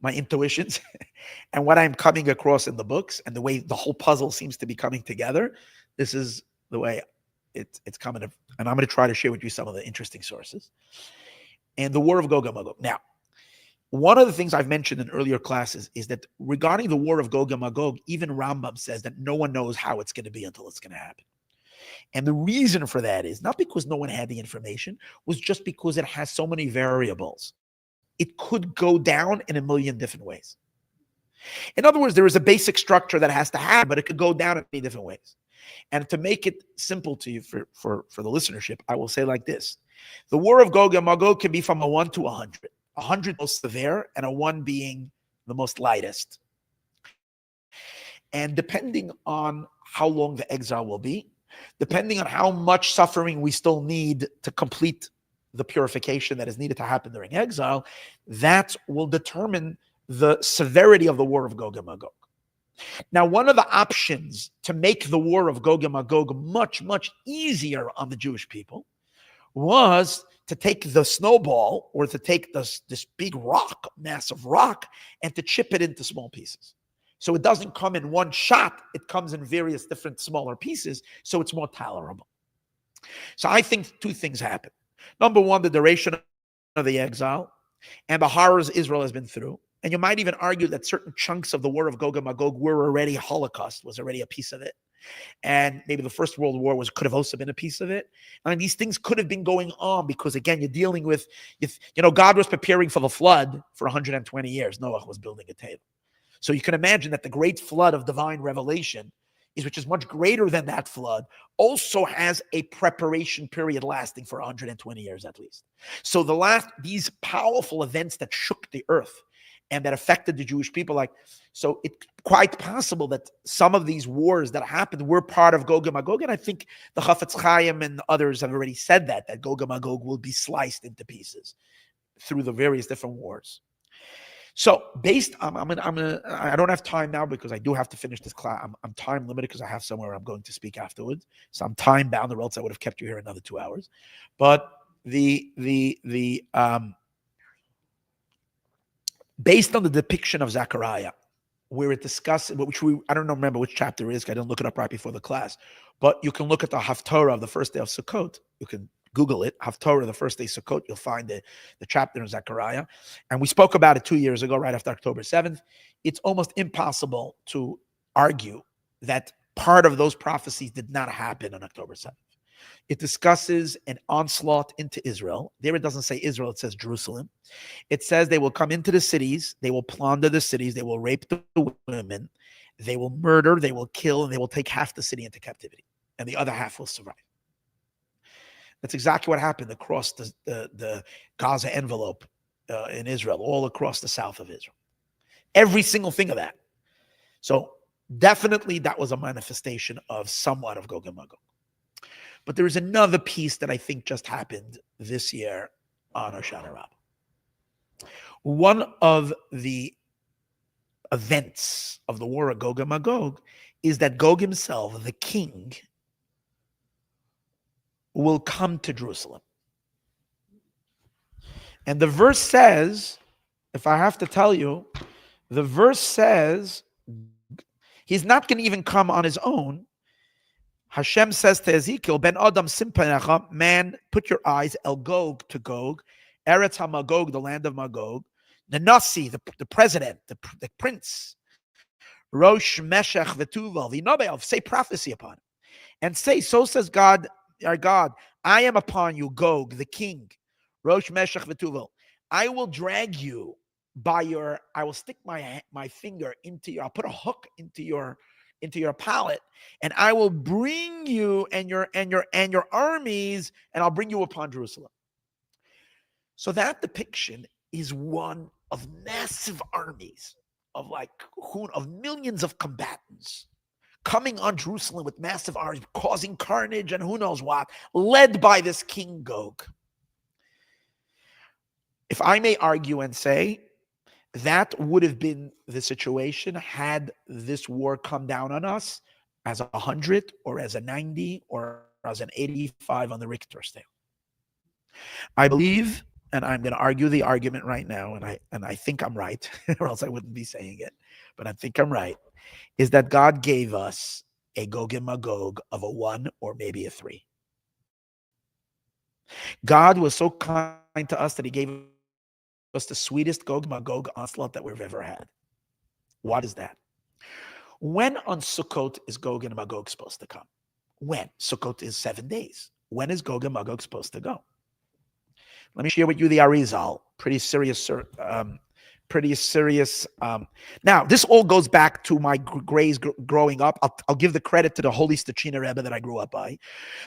my intuitions and what I'm coming across in the books and the way the whole puzzle seems to be coming together. This is the way it's coming, and I'm going to try to share with you some of the interesting sources. And the war of Gog and Magog. Now, one of the things I've mentioned in earlier classes is that regarding the war of Gog and Magog, even Rambam says that no one knows how it's going to be until it's going to happen. And the reason for that is not because no one had the information, was just because it has so many variables. It could go down in a million different ways. In other words, there is a basic structure that has to happen, but it could go down in many different ways. And to make it simple to you for the listenership, I will say like this. The war of Gog and Magog can be from a 1 to 100. 100 most severe, and a 1 being the most lightest. And depending on how long the exile will be, depending on how much suffering we still need to complete the purification that is needed to happen during exile, that will determine the severity of the war of Gog and Magog. Now, one of the options to make the war of Gog and Magog much, much easier on the Jewish people was to take the snowball, or to take this big rock, massive rock, and to chip it into small pieces. So it doesn't come in one shot, it comes in various different smaller pieces, so it's more tolerable. So I think two things happen. Number one, the duration of the exile and the horrors Israel has been through. And you might even argue that certain chunks of the war of Gog and Magog were already Holocaust, was already a piece of it. And maybe the First World War could have also been a piece of it. And these things could have been going on because, again, you're dealing with, God was preparing for the flood for 120 years. Noah was building a table. So you can imagine that the great flood of divine revelation, which is much greater than that flood, also has a preparation period lasting for 120 years at least. So these powerful events that shook the earth and that affected the Jewish people, so it's quite possible that some of these wars that happened were part of Gog and Magog. And I think the Chafetz Chaim and others have already said that Gog and Magog will be sliced into pieces through the various different wars. So based on, I don't have time now because I do have to finish this class. I'm time limited because I have somewhere I'm going to speak afterwards. So I'm time bound, or else I would have kept you here another 2 hours. But based on the depiction of Zechariah, where it discusses, I don't remember which chapter it is, I didn't look it up right before the class, but you can look at the Haftorah of the first day of Sukkot. You can Google it, Haftorah, the first day of Sukkot. You'll find the chapter in Zechariah. And we spoke about it 2 years ago, right after October 7th. It's almost impossible to argue that part of those prophecies did not happen on October 7th. It discusses an onslaught into Israel. There it doesn't say Israel, it says Jerusalem. It says they will come into the cities, they will plunder the cities, they will rape the women, they will murder, they will kill, and they will take half the city into captivity, and the other half will survive. That's exactly what happened across the Gaza envelope in Israel, all across the south of Israel. Every single thing of that. So definitely that was a manifestation of somewhat of Gog and Magog. But there is another piece that I think just happened this year on Hoshana Rabah. One of the events of the war of Gog and Magog is that Gog himself, the king, will come to Jerusalem. And the verse says, if I have to tell you, the verse says he's not going to even come on his own. Hashem says to Ezekiel, Ben Adam Simpanecha, man, put your eyes, El Gog, to Gog, Eretz HaMagog, the land of Magog, the Nasi, the president, the prince, Rosh Meshech V'Tuval, V'Nobeov, say prophecy upon him, and say, so says God, our God, I am upon you, Gog, the king, Rosh Meshech V'Tuval. I will drag you I will stick my finger I'll put a hook into your palate, and I will bring you and your armies, and I'll bring you upon Jerusalem. So that depiction is one of massive armies of millions of combatants coming on Jerusalem with massive armies, causing carnage and who knows what, led by this King Gog. If I may argue and say, that would have been the situation had this war come down on us as 100 or as a 90 or as an 85 on the Richter scale. I believe, and I'm going to argue the argument right now, and I think I'm right, or else I wouldn't be saying it, but I think I'm right, is that God gave us a Gog and Magog of a 1 or maybe a 3. God was so kind to us that he gave us the sweetest Gog Magog onslaught that we've ever had. What is that? When on Sukkot is Gog and Magog supposed to come? When? Sukkot is 7 days. When is Gog and Magog supposed to go? Let me share with you the Arizal. Pretty serious. Now, this all goes back to my grays growing up. I'll give the credit to the Holy Stachina Rebbe that I grew up by.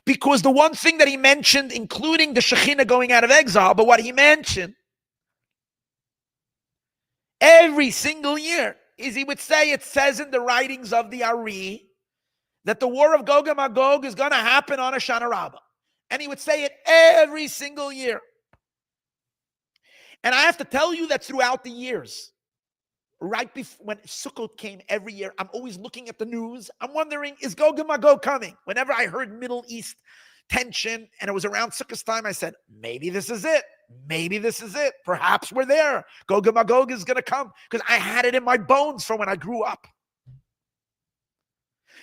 Because the one thing that he mentioned, including the Shekhinah going out of exile, but what he mentioned, every single year, is he would say, it says in the writings of the Ari that the war of Gog and Magog is going to happen on Hoshana Rabah. And he would say it every single year. And I have to tell you that throughout the years, right before when Sukkot came every year, I'm always looking at the news. I'm wondering, is Gog and Magog coming? Whenever I heard Middle East tension and it was around Sukkot's time, I said, maybe this is it. Maybe this is it. Perhaps we're there. Gog and Magog is going to come, because I had it in my bones from when I grew up.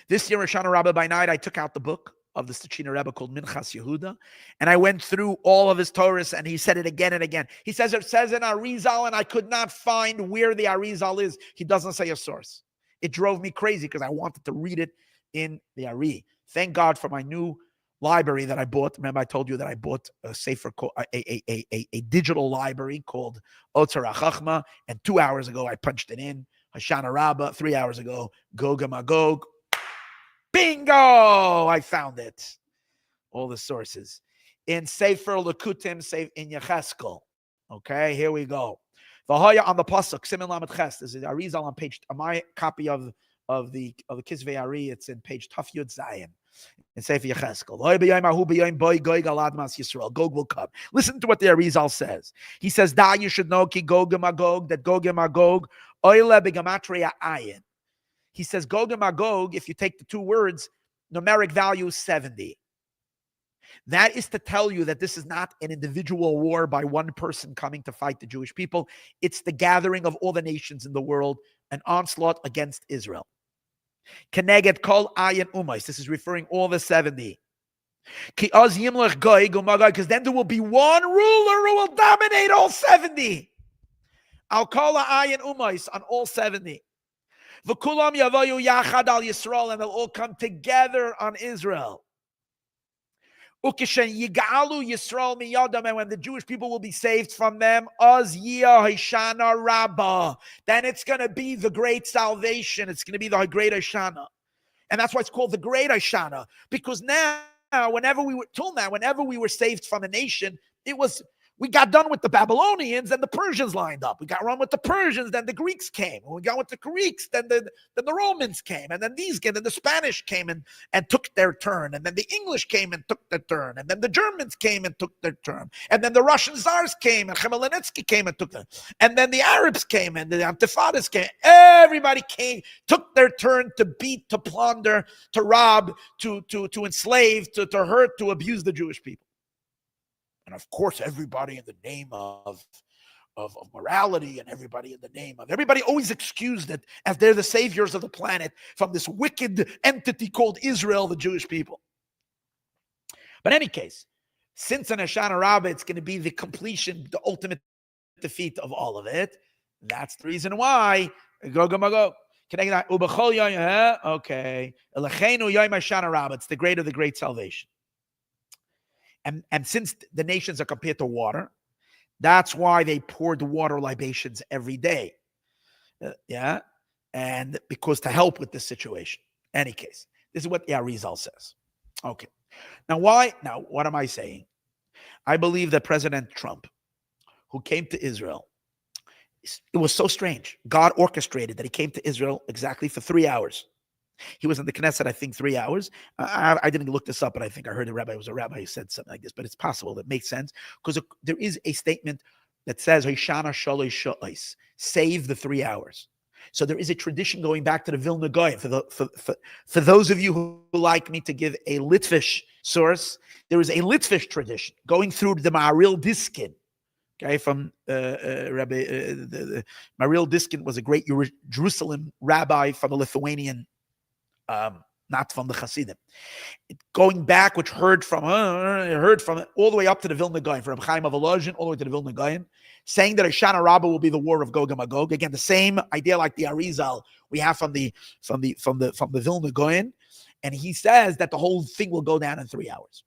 This year, Hoshana Rabah by night, I took out the book of the Stachina Rebbe called Minchas Yehuda, and I went through all of his Torahs, and he said it again and again. He says it says in Arizal, and I could not find where the Arizal is. He doesn't say a source. It drove me crazy because I wanted to read it in the Ari. Thank God for my new library that I bought. Remember, I told you that I bought a sefer, a digital library called Otzar HaChachma, and 2 hours ago I punched it in. Hoshana Rabah, 3 hours ago, Gog and Magog. Bingo! I found it. All the sources. In Sefer Lekutim, in Yecheskel. Okay, here we go. V'haya on the pasuk, Siman Lamed Ches. This is Arizal on page, my copy of the Kisvei Ari, it's in page Taf Yud Zayin. In Sefer Yecheskel. Gog will come. Listen to what the Arizal says. He says, Da, you should know, ki Gog and Magog, that Gog and Magog, oile begamatria ayin. He says Gog and Magog, if you take the two words, numeric value is 70. That is to tell you that this is not an individual war by one person coming to fight the Jewish people. It's the gathering of all the nations in the world, an onslaught against Israel. Keneged kol ayin umais. This is referring all the 70. Because then there will be one ruler who will dominate all 70. I'll call ayin umais on all 70. V'kulam yavayu yachad al Yisrael, and they'll all come together on Israel. Ukishen yigalu Yisrael miyadam, and when the Jewish people will be saved from them, az yiyah Hoshana Rabah, then it's going to be the great salvation. It's going to be the great Hoshana, and that's why it's called the great Hoshana, because now, whenever we were saved from a nation, we got done with the Babylonians, and the Persians lined up. We got run with the Persians, then the Greeks came. When we got with the Greeks, then the Romans came, and then these came, and the Spanish came and took their turn, and then the English came and took their turn, and then the Germans came and took their turn, and then the Russian Tsars came, and Khmelnytsky came and took them, and then the Arabs came, and the Antifadas came. Everybody came, took their turn to beat, to plunder, to rob, to enslave, to hurt, to abuse the Jewish people. And of course, everybody in the name of morality, and everybody always excused it as they're the saviors of the planet from this wicked entity called Israel, the Jewish people. But in any case, since in Hoshana Rabbah, it's going to be the completion, the ultimate defeat of all of it. That's the reason why. Gog and Magog. Okay. It's the great of the great salvation. And since the nations are compared to water, that's why they poured water libations every day. And because to help with this situation. Any case, this is what the Arizal says. Okay. Now, what am I saying? I believe that President Trump, who came to Israel, it was so strange. God orchestrated that he came to Israel exactly for 3 hours. He was in the Knesset, I think, 3 hours. I didn't look this up, but I think I heard a rabbi who said something like this, but it's possible. That makes sense, because there is a statement that says, Hoshana Shalosh Sha'is, save the 3 hours. So there is a tradition going back to the Vilna Gaon. For those of you who like me to give a Litvish source, there is a Litvish tradition going through the Ma'aril Diskin. Okay, from Rabbi Ma'aril Diskin was a great Jerusalem rabbi from the Lithuanian, not from the Hasidim. Going back, which heard from it all the way up to the Vilna Gaon, from Chaim of Volozhin all the way to the Vilna Gaon, saying that Hoshana Rabbah will be the war of Gog and Magog. Again, the same idea like the Arizal we have from the Vilna Gaon, and he says that the whole thing will go down in 3 hours.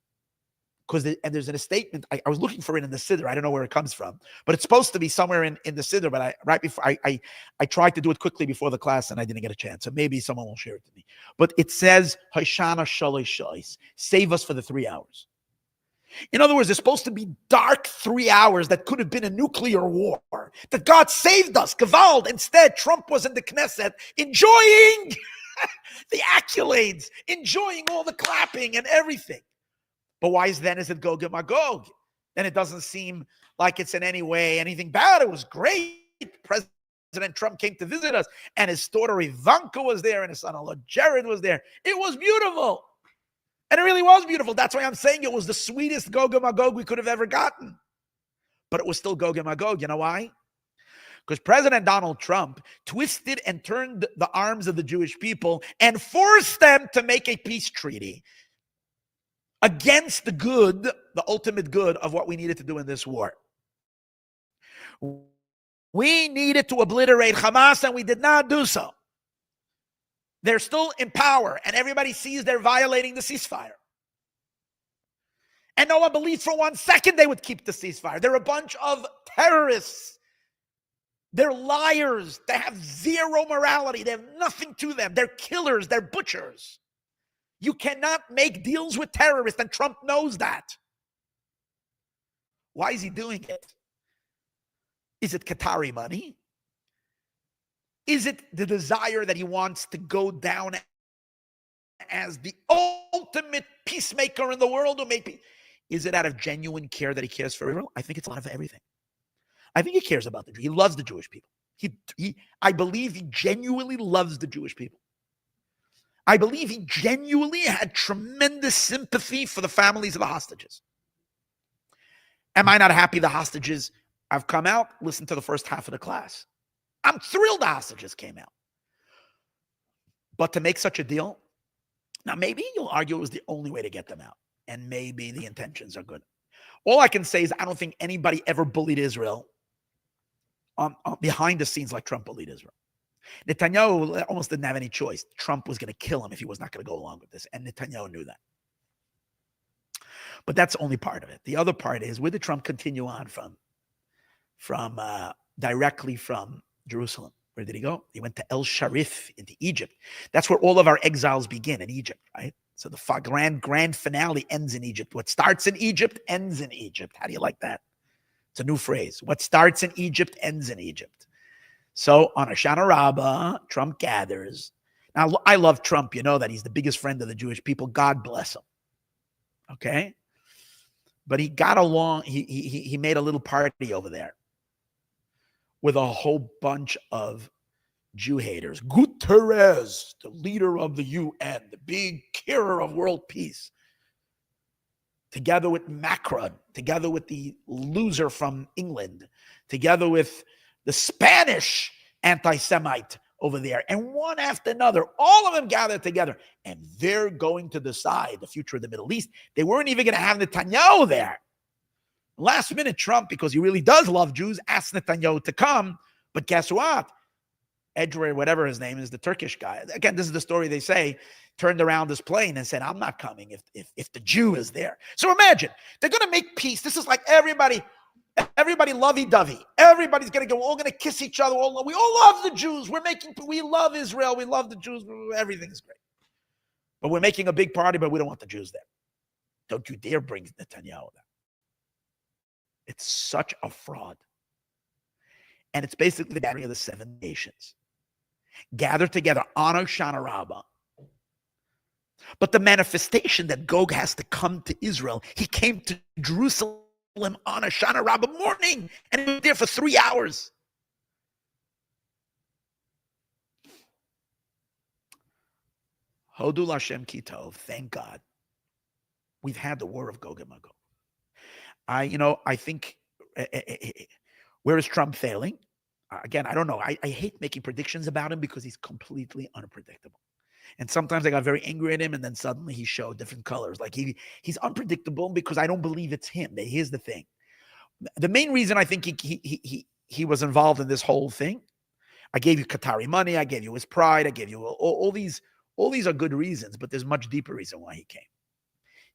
And there's a statement, I was looking for it in the Siddur. I don't know where it comes from, but it's supposed to be somewhere in the Siddur. But I tried to do it quickly before the class, and I didn't get a chance. So maybe someone will share it to me. But it says, Hoshana Shalosh Sha'is, save us for the 3 hours. In other words, there's supposed to be dark 3 hours that could have been a nuclear war. That God saved us, Gewalt. Instead, Trump was in the Knesset enjoying the accolades, enjoying all the clapping and everything. But why is it Gog and Magog? Then it doesn't seem like it's in any way anything bad. It was great. President Trump came to visit us, and his daughter Ivanka was there, and his son-in-law Jared was there. It was beautiful. And it really was beautiful. That's why I'm saying it was the sweetest Gog and Magog we could have ever gotten. But it was still Gog and Magog. You know why? Because President Donald Trump twisted and turned the arms of the Jewish people and forced them to make a peace treaty against the good, the ultimate good of what we needed to do in this war. We needed to obliterate Hamas, and we did not do so. They're still in power, and everybody sees they're violating the ceasefire. And no one believes for 1 second they would keep the ceasefire. They're a bunch of terrorists. They're liars. They have zero morality. They have nothing to them. They're killers. They're butchers. You cannot make deals with terrorists, and Trump knows that. Why is he doing it? Is it Qatari money? Is it the desire that he wants to go down as the ultimate peacemaker in the world who may be? Is it out of genuine care that he cares for Israel? I think it's a lot of everything. I think he cares about the Jews. He loves the Jewish people. I believe he genuinely loves the Jewish people. I believe he genuinely had tremendous sympathy for the families of the hostages. Am I not happy the hostages have come out? Listen to the first half of the class. I'm thrilled the hostages came out. But to make such a deal, now maybe you'll argue it was the only way to get them out. And maybe the intentions are good. All I can say is I don't think anybody ever bullied Israel behind the scenes like Trump bullied Israel. Netanyahu almost didn't have any choice. Trump was going to kill him if he was not going to go along with this. And Netanyahu knew that. But that's only part of it. The other part is, where did Trump continue on from directly from Jerusalem? Where did he go? He went to El Sharif into Egypt. That's where all of our exiles begin, in Egypt, right? So the grand finale ends in Egypt. What starts in Egypt ends in Egypt. How do you like that? It's a new phrase. What starts in Egypt ends in Egypt. So on Hoshana Rabah, Trump gathers. Now, I love Trump. You know that. He's the biggest friend of the Jewish people. God bless him. Okay? But he got along. He made a little party over there with a whole bunch of Jew haters. Guterres, the leader of the UN, the big carer of world peace, together with Macron, together with the loser from England, together with the Spanish anti-Semite over there, and one after another, all of them gathered together, and they're going to decide the future of the Middle East. They weren't even going to have Netanyahu there. Last minute, Trump, because he really does love Jews, asked Netanyahu to come, but guess what? Edward, whatever his name is, the Turkish guy. Again, this is the story they say, turned around his plane and said, I'm not coming if the Jew is there. So imagine, they're going to make peace. This is like everybody lovey-dovey. Everybody's going to go, we're all going to kiss each other. We all love the Jews. We love Israel. We love the Jews. Everything's great. But we're making a big party, but we don't want the Jews there. Don't you dare bring Netanyahu there. It's such a fraud. And it's basically the gathering of the 7 nations. Gathered together on Hoshana Rabah. But the manifestation that Gog has to come to Israel, he came to Jerusalem on Hoshana Rabah morning, and he was there for 3 hours. Hodu Lashem Kitov, thank God. We've had the war of Gog and Magog. I think, where is Trump failing? Again, I don't know. I hate making predictions about him because he's completely unpredictable. And sometimes I got very angry at him, and then suddenly he showed different colors. Like he's unpredictable because I don't believe it's him. Here's the thing. The main reason I think he was involved in this whole thing, I gave you Qatari money, I gave you his pride, I gave you all these are good reasons, but there's much deeper reason why he came.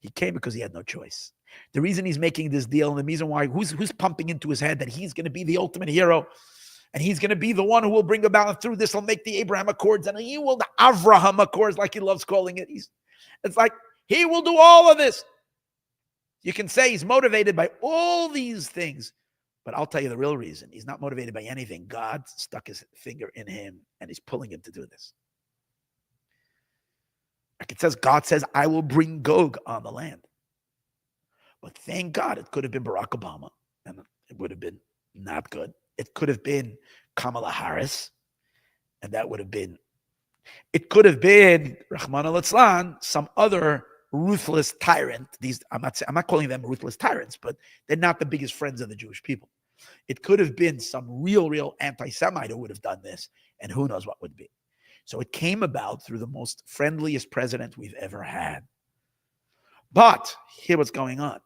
He came because he had no choice. The reason he's making this deal, and the reason why, who's pumping into his head that he's going to be the ultimate hero, and he's going to be the one who will bring about through this. He'll make the Abraham Accords, and he will the Avraham Accords, like he loves calling it. It's like he will do all of this. You can say he's motivated by all these things, but I'll tell you the real reason. He's not motivated by anything. God stuck his finger in him, and he's pulling him to do this. Like it says, God says, I will bring Gog on the land. But thank God it could have been Barack Obama, and it would have been not good. It could have been Kamala Harris, and that would have been, it could have been, Rahman al-Islan, some other ruthless tyrant. I'm not calling them ruthless tyrants, but they're not the biggest friends of the Jewish people. It could have been some real anti-Semite who would have done this, and who knows what would be. So it came about through the most friendliest president we've ever had. But here's what's going on.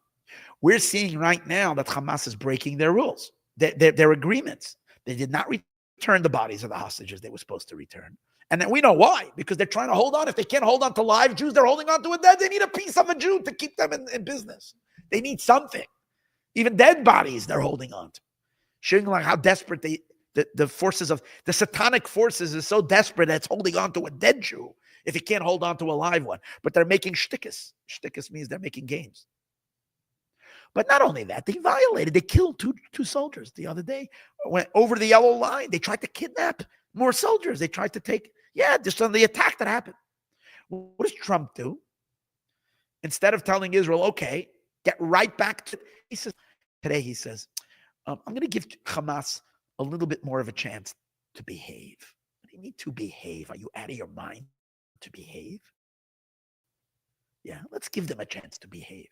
We're seeing right now that Hamas is breaking their rules, their agreements. They did not return the bodies of the hostages they were supposed to return. And then we know why, because they're trying to hold on. If they can't hold on to live Jews, they're holding on to a dead. They need a piece of a Jew to keep them in business. They need something. Even dead bodies they're holding on to. Showing like how desperate the forces of the satanic forces is so desperate that it's holding on to a dead Jew if it can't hold on to a live one. But they're making shtickes. Shtickes means they're making games. But not only that, they killed two soldiers the other day. Went over the yellow line. They tried to kidnap more soldiers. They tried to take, just on the attack that happened. What does Trump do? Instead of telling Israel, okay, get right back to, he says, I'm going to give Hamas a little bit more of a chance to behave. They need to behave. Are you out of your mind to behave? Yeah, let's give them a chance to behave.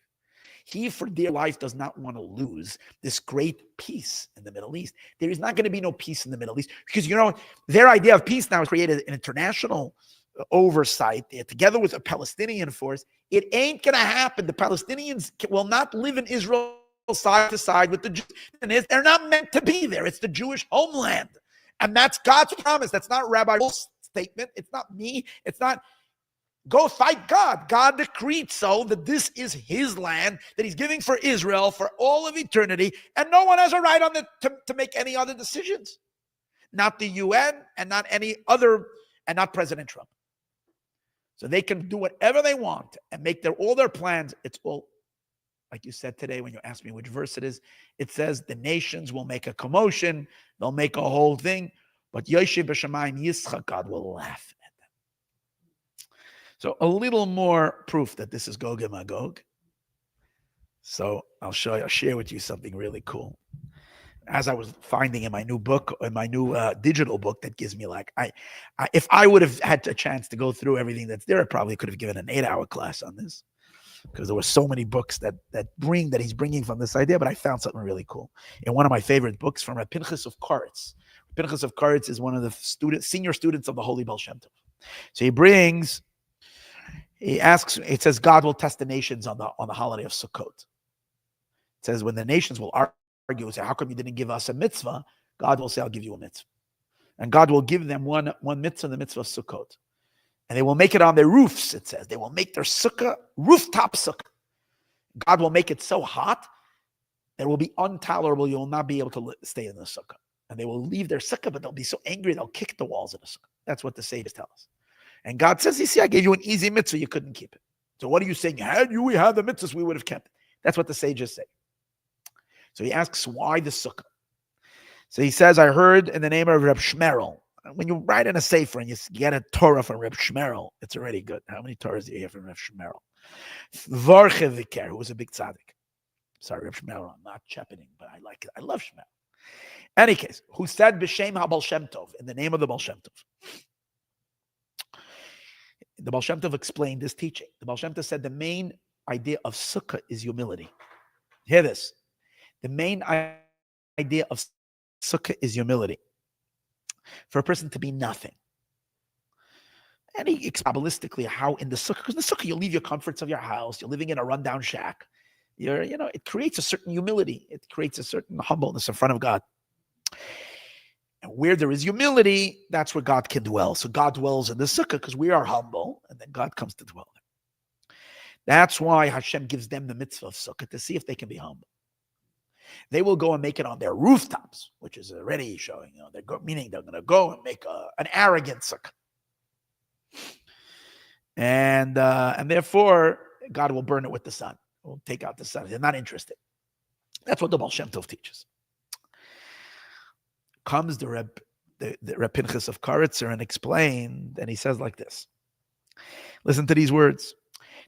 He, for dear life, does not want to lose this great peace in the Middle East. There is not going to be no peace in the Middle East because, their idea of peace now has created an international oversight together with a Palestinian force. It ain't going to happen. The Palestinians will not live in Israel side to side with the Jews. And they're not meant to be there. It's the Jewish homeland. And that's God's promise. That's not Rabbi Wolf's statement. It's not me. It's not, go fight God. God decreed so that this is his land that he's giving for Israel for all of eternity. And no one has a right on to make any other decisions. Not the UN and not any other, and not President Trump. So they can do whatever they want and make all their plans. It's all, like you said today when you asked me which verse it is, it says the nations will make a commotion, they'll make a whole thing, but Yoshe b'Shamayim Yitzchak, God will laugh at them. So a little more proof that this is Gog and Magog. So I'll share with you something really cool. As I was finding in my new book, in my new digital book that gives me if I would have had a chance to go through everything that's there, I probably could have given an 8-hour class on this. Because there were so many books that he's bringing from this idea, but I found something really cool. In one of my favorite books from Pinchas of Koretz. Pinchas of Koretz is one of the senior students of the Holy Baal Shem Tov. So he asks, it says, God will test the nations on the holiday of Sukkot. It says, when the nations will argue and say, how come you didn't give us a mitzvah? God will say, I'll give you a mitzvah. And God will give them one mitzvah, the mitzvah of Sukkot. And they will make it on their roofs, it says. They will make their sukkah, rooftop sukkah. God will make it so hot that it will be intolerable. You will not be able to stay in the sukkah. And they will leave their sukkah, but they'll be so angry, they'll kick the walls of the sukkah. That's what the sages tell us. And God says, you see, I gave you an easy mitzvah, you couldn't keep it. So what are you saying? Had we had the mitzvahs, we would have kept it. That's what the sages say. So he asks, why the sukkah? So he says, I heard in the name of Reb Shmerel. When you write in a sefer and you get a Torah from Reb Shmerel, it's already good. How many Torahs do you hear from Reb Shmerel? Vorche Viker, who was a big tzaddik. Sorry, Reb Shmerel, I'm not chepening, but I like it. I love Shmerel. Any case, who said B'Shem HaBaal Shem Tov, in the name of the Baal Shem Tov. The Baal Shem Tov explained this teaching. The Baal Shem Tov said the main idea of sukkah is humility. Hear this. The main idea of sukkah is humility. For a person to be nothing. And he explains how in the sukkah, because in the sukkah you leave your comforts of your house, you're living in a rundown shack. It creates a certain humility. It creates a certain humbleness in front of God. And where there is humility, that's where God can dwell. So God dwells in the sukkah because we are humble, and then God comes to dwell there. That's why Hashem gives them the mitzvah of sukkah, to see if they can be humble. They will go and make it on their rooftops, which is already showing, meaning they're going to go and make an arrogant sukkah. And therefore, God will burn it with the sun. We'll take out the sun. They're not interested. That's what the Baal Shem Tov teaches. Comes the Reb Pinchas of Karitzer and explained, and he says like this. Listen to these words.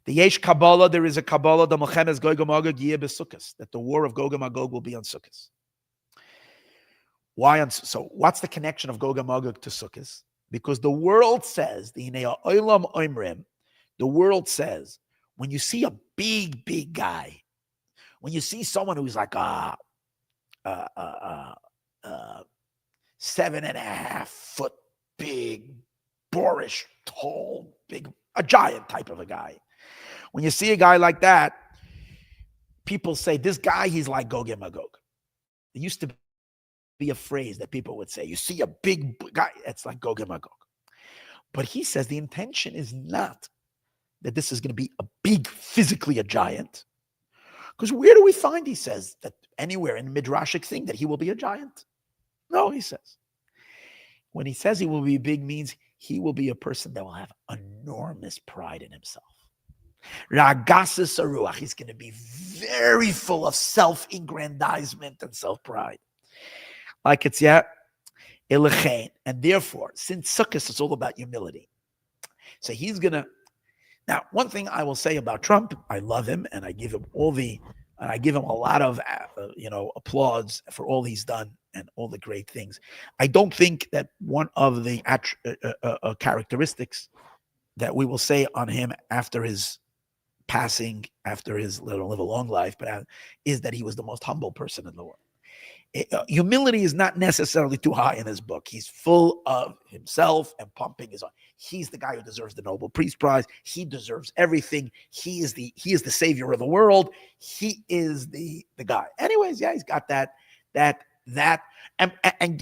The Yesh Kabbalah, there is a Kabbalah, the Melchemes Gog and Magog yeh b'Sukkos, that the war of Gog and Magog will be on Sukkos. Why? So what's the connection of Gog and Magog to Sukkos? Because the world says, the world says, when you see a big guy, when you see someone who's like 7.5 foot big, boorish, tall, big, a giant type of a guy. When you see a guy like that, people say, this guy, he's like Gog and Magog. It used to be a phrase that people would say, you see a big guy, it's like Gog and Magog. But he says the intention is not that this is going to be a big, physically a giant. Because where do we find, he says, that anywhere in Midrashic thing that he will be a giant? No, he says. When he says he will be big, means he will be a person that will have enormous pride in himself. Ragasis Aruach, he's going to be very full of self-aggrandizement and self-pride. Like it's Elechain. And therefore, since Sukkot is all about humility, so he's going to. Now, one thing I will say about Trump, I love him and I give him a lot of applause for all he's done and all the great things. I don't think that one of the characteristics that we will say on him after his passing, after his live a long life, but is that he was the most humble person in the world. Humility is not necessarily too high in his book. He's full of himself and pumping his own. He's the guy who deserves the Nobel Peace Prize. He deserves everything. He is the savior of the world. He is the guy. Anyways, he's got that, and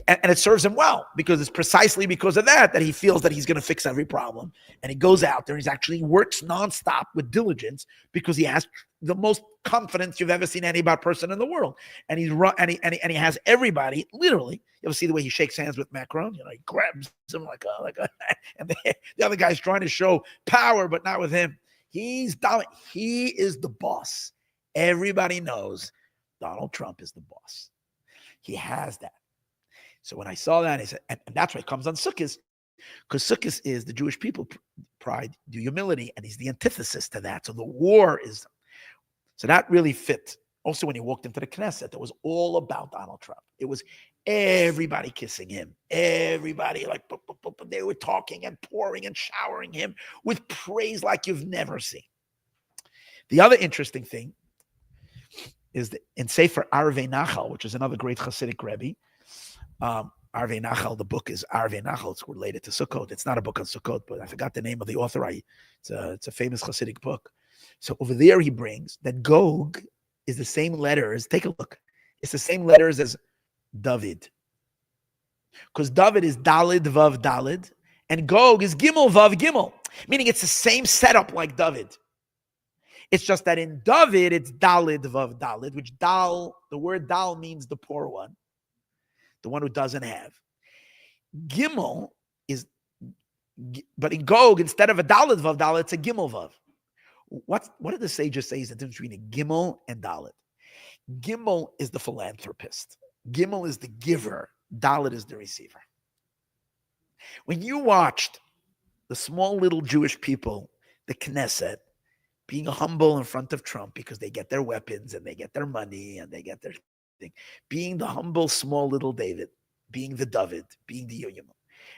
it serves him well, because it's precisely because of that he feels that he's going to fix every problem, and he goes out there and he actually works nonstop with diligence, because he has the most confidence you've ever seen any about person in the world, and he has everybody literally. You ever see the way he shakes hands with Macron? He grabs him like a and the other guy's trying to show power, but not with him. He's dominant. He is the boss. Everybody knows Donald Trump is the boss. He has that. So when I saw that, I said, and that's why it comes on Sukkot, because Sukkot is the Jewish people pride, the humility, and he's the antithesis to that. So the war is, so that really fit. Also, when he walked into the Knesset, it was all about Donald Trump. It was everybody kissing him. Everybody, they were talking and pouring and showering him with praise like you've never seen. The other interesting thing is that in Sefer Arvei Nachal, which is another great Hasidic Rebbe, Arvei Nachal, the book is Arvei Nachal. It's related to Sukkot. It's not a book on Sukkot, but I forgot the name of the author. It's a famous Hasidic book. So over there he brings that Gog is the same letters. Take a look. It's the same letters as David. Because David is Dalid, Vav, Dalid. And Gog is Gimel, Vav, Gimel. Meaning it's the same setup like David. It's just that in David, it's Dalid, Vav, Dalid, which Dal, the word Dal means the poor one, the one who doesn't have. Gimel is, but in Gog, instead of a Dalid, Vav, Dalid, it's a Gimel, Vav. What did the sages say is the difference between a Gimel and Dalid? Gimel is the philanthropist. Gimel is the giver. Dalid is the receiver. When you watched the small little Jewish people, the Knesset, being humble in front of Trump because they get their weapons and they get their money and they get their thing, being the humble, small little David, being the David, being the Yoyim,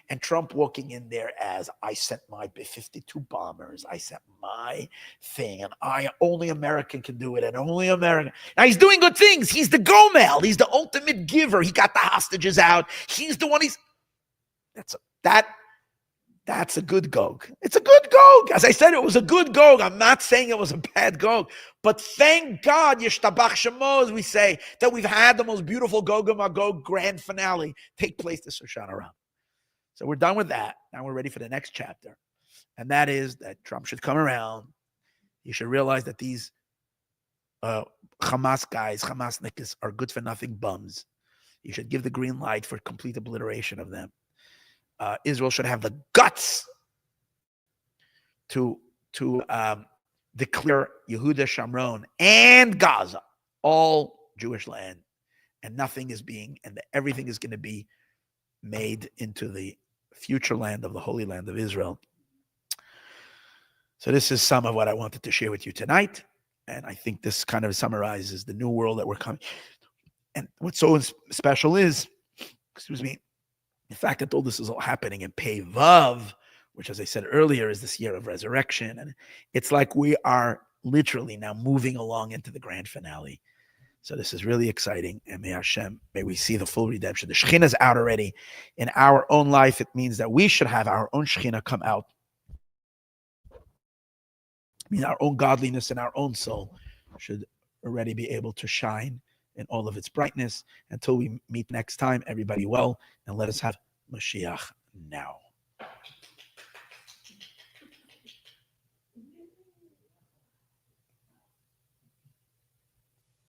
and Trump walking in there as, I sent my B-52 bombers, I sent my thing, and only American can do it, and only American. Now he's doing good things. He's the Gomel. He's the ultimate giver. He got the hostages out. He's the one. That's a good Gog. It's a good Gog. As I said, it was a good Gog. I'm not saying it was a bad Gog. But thank God, Yishtabach Shemo, as we say, that we've had the most beautiful Gog and Magog grand finale take place this Hoshana Rabah. So we're done with that. Now we're ready for the next chapter. And that is that Trump should come around. You should realize that these Hamas guys, Hamasniks, are good for nothing bums. You should give the green light for complete obliteration of them. Israel should have the guts to declare Yehuda, Shamron, and Gaza all Jewish land, and everything is going to be made into the future land of the Holy Land of Israel. So this is some of what I wanted to share with you tonight, and I think this kind of summarizes the new world that we're coming. And what's so special is, the fact that all this is all happening in Pei Vav, which, as I said earlier, is this year of resurrection. And it's like we are literally now moving along into the grand finale. So this is really exciting. And may Hashem, may we see the full redemption. The Shekhinah is out already. In our own life, it means that we should have our own Shekhinah come out. I mean, our own godliness and our own soul should already be able to shine in all of its brightness. Until we meet next time, everybody well, and let us have Mashiach now.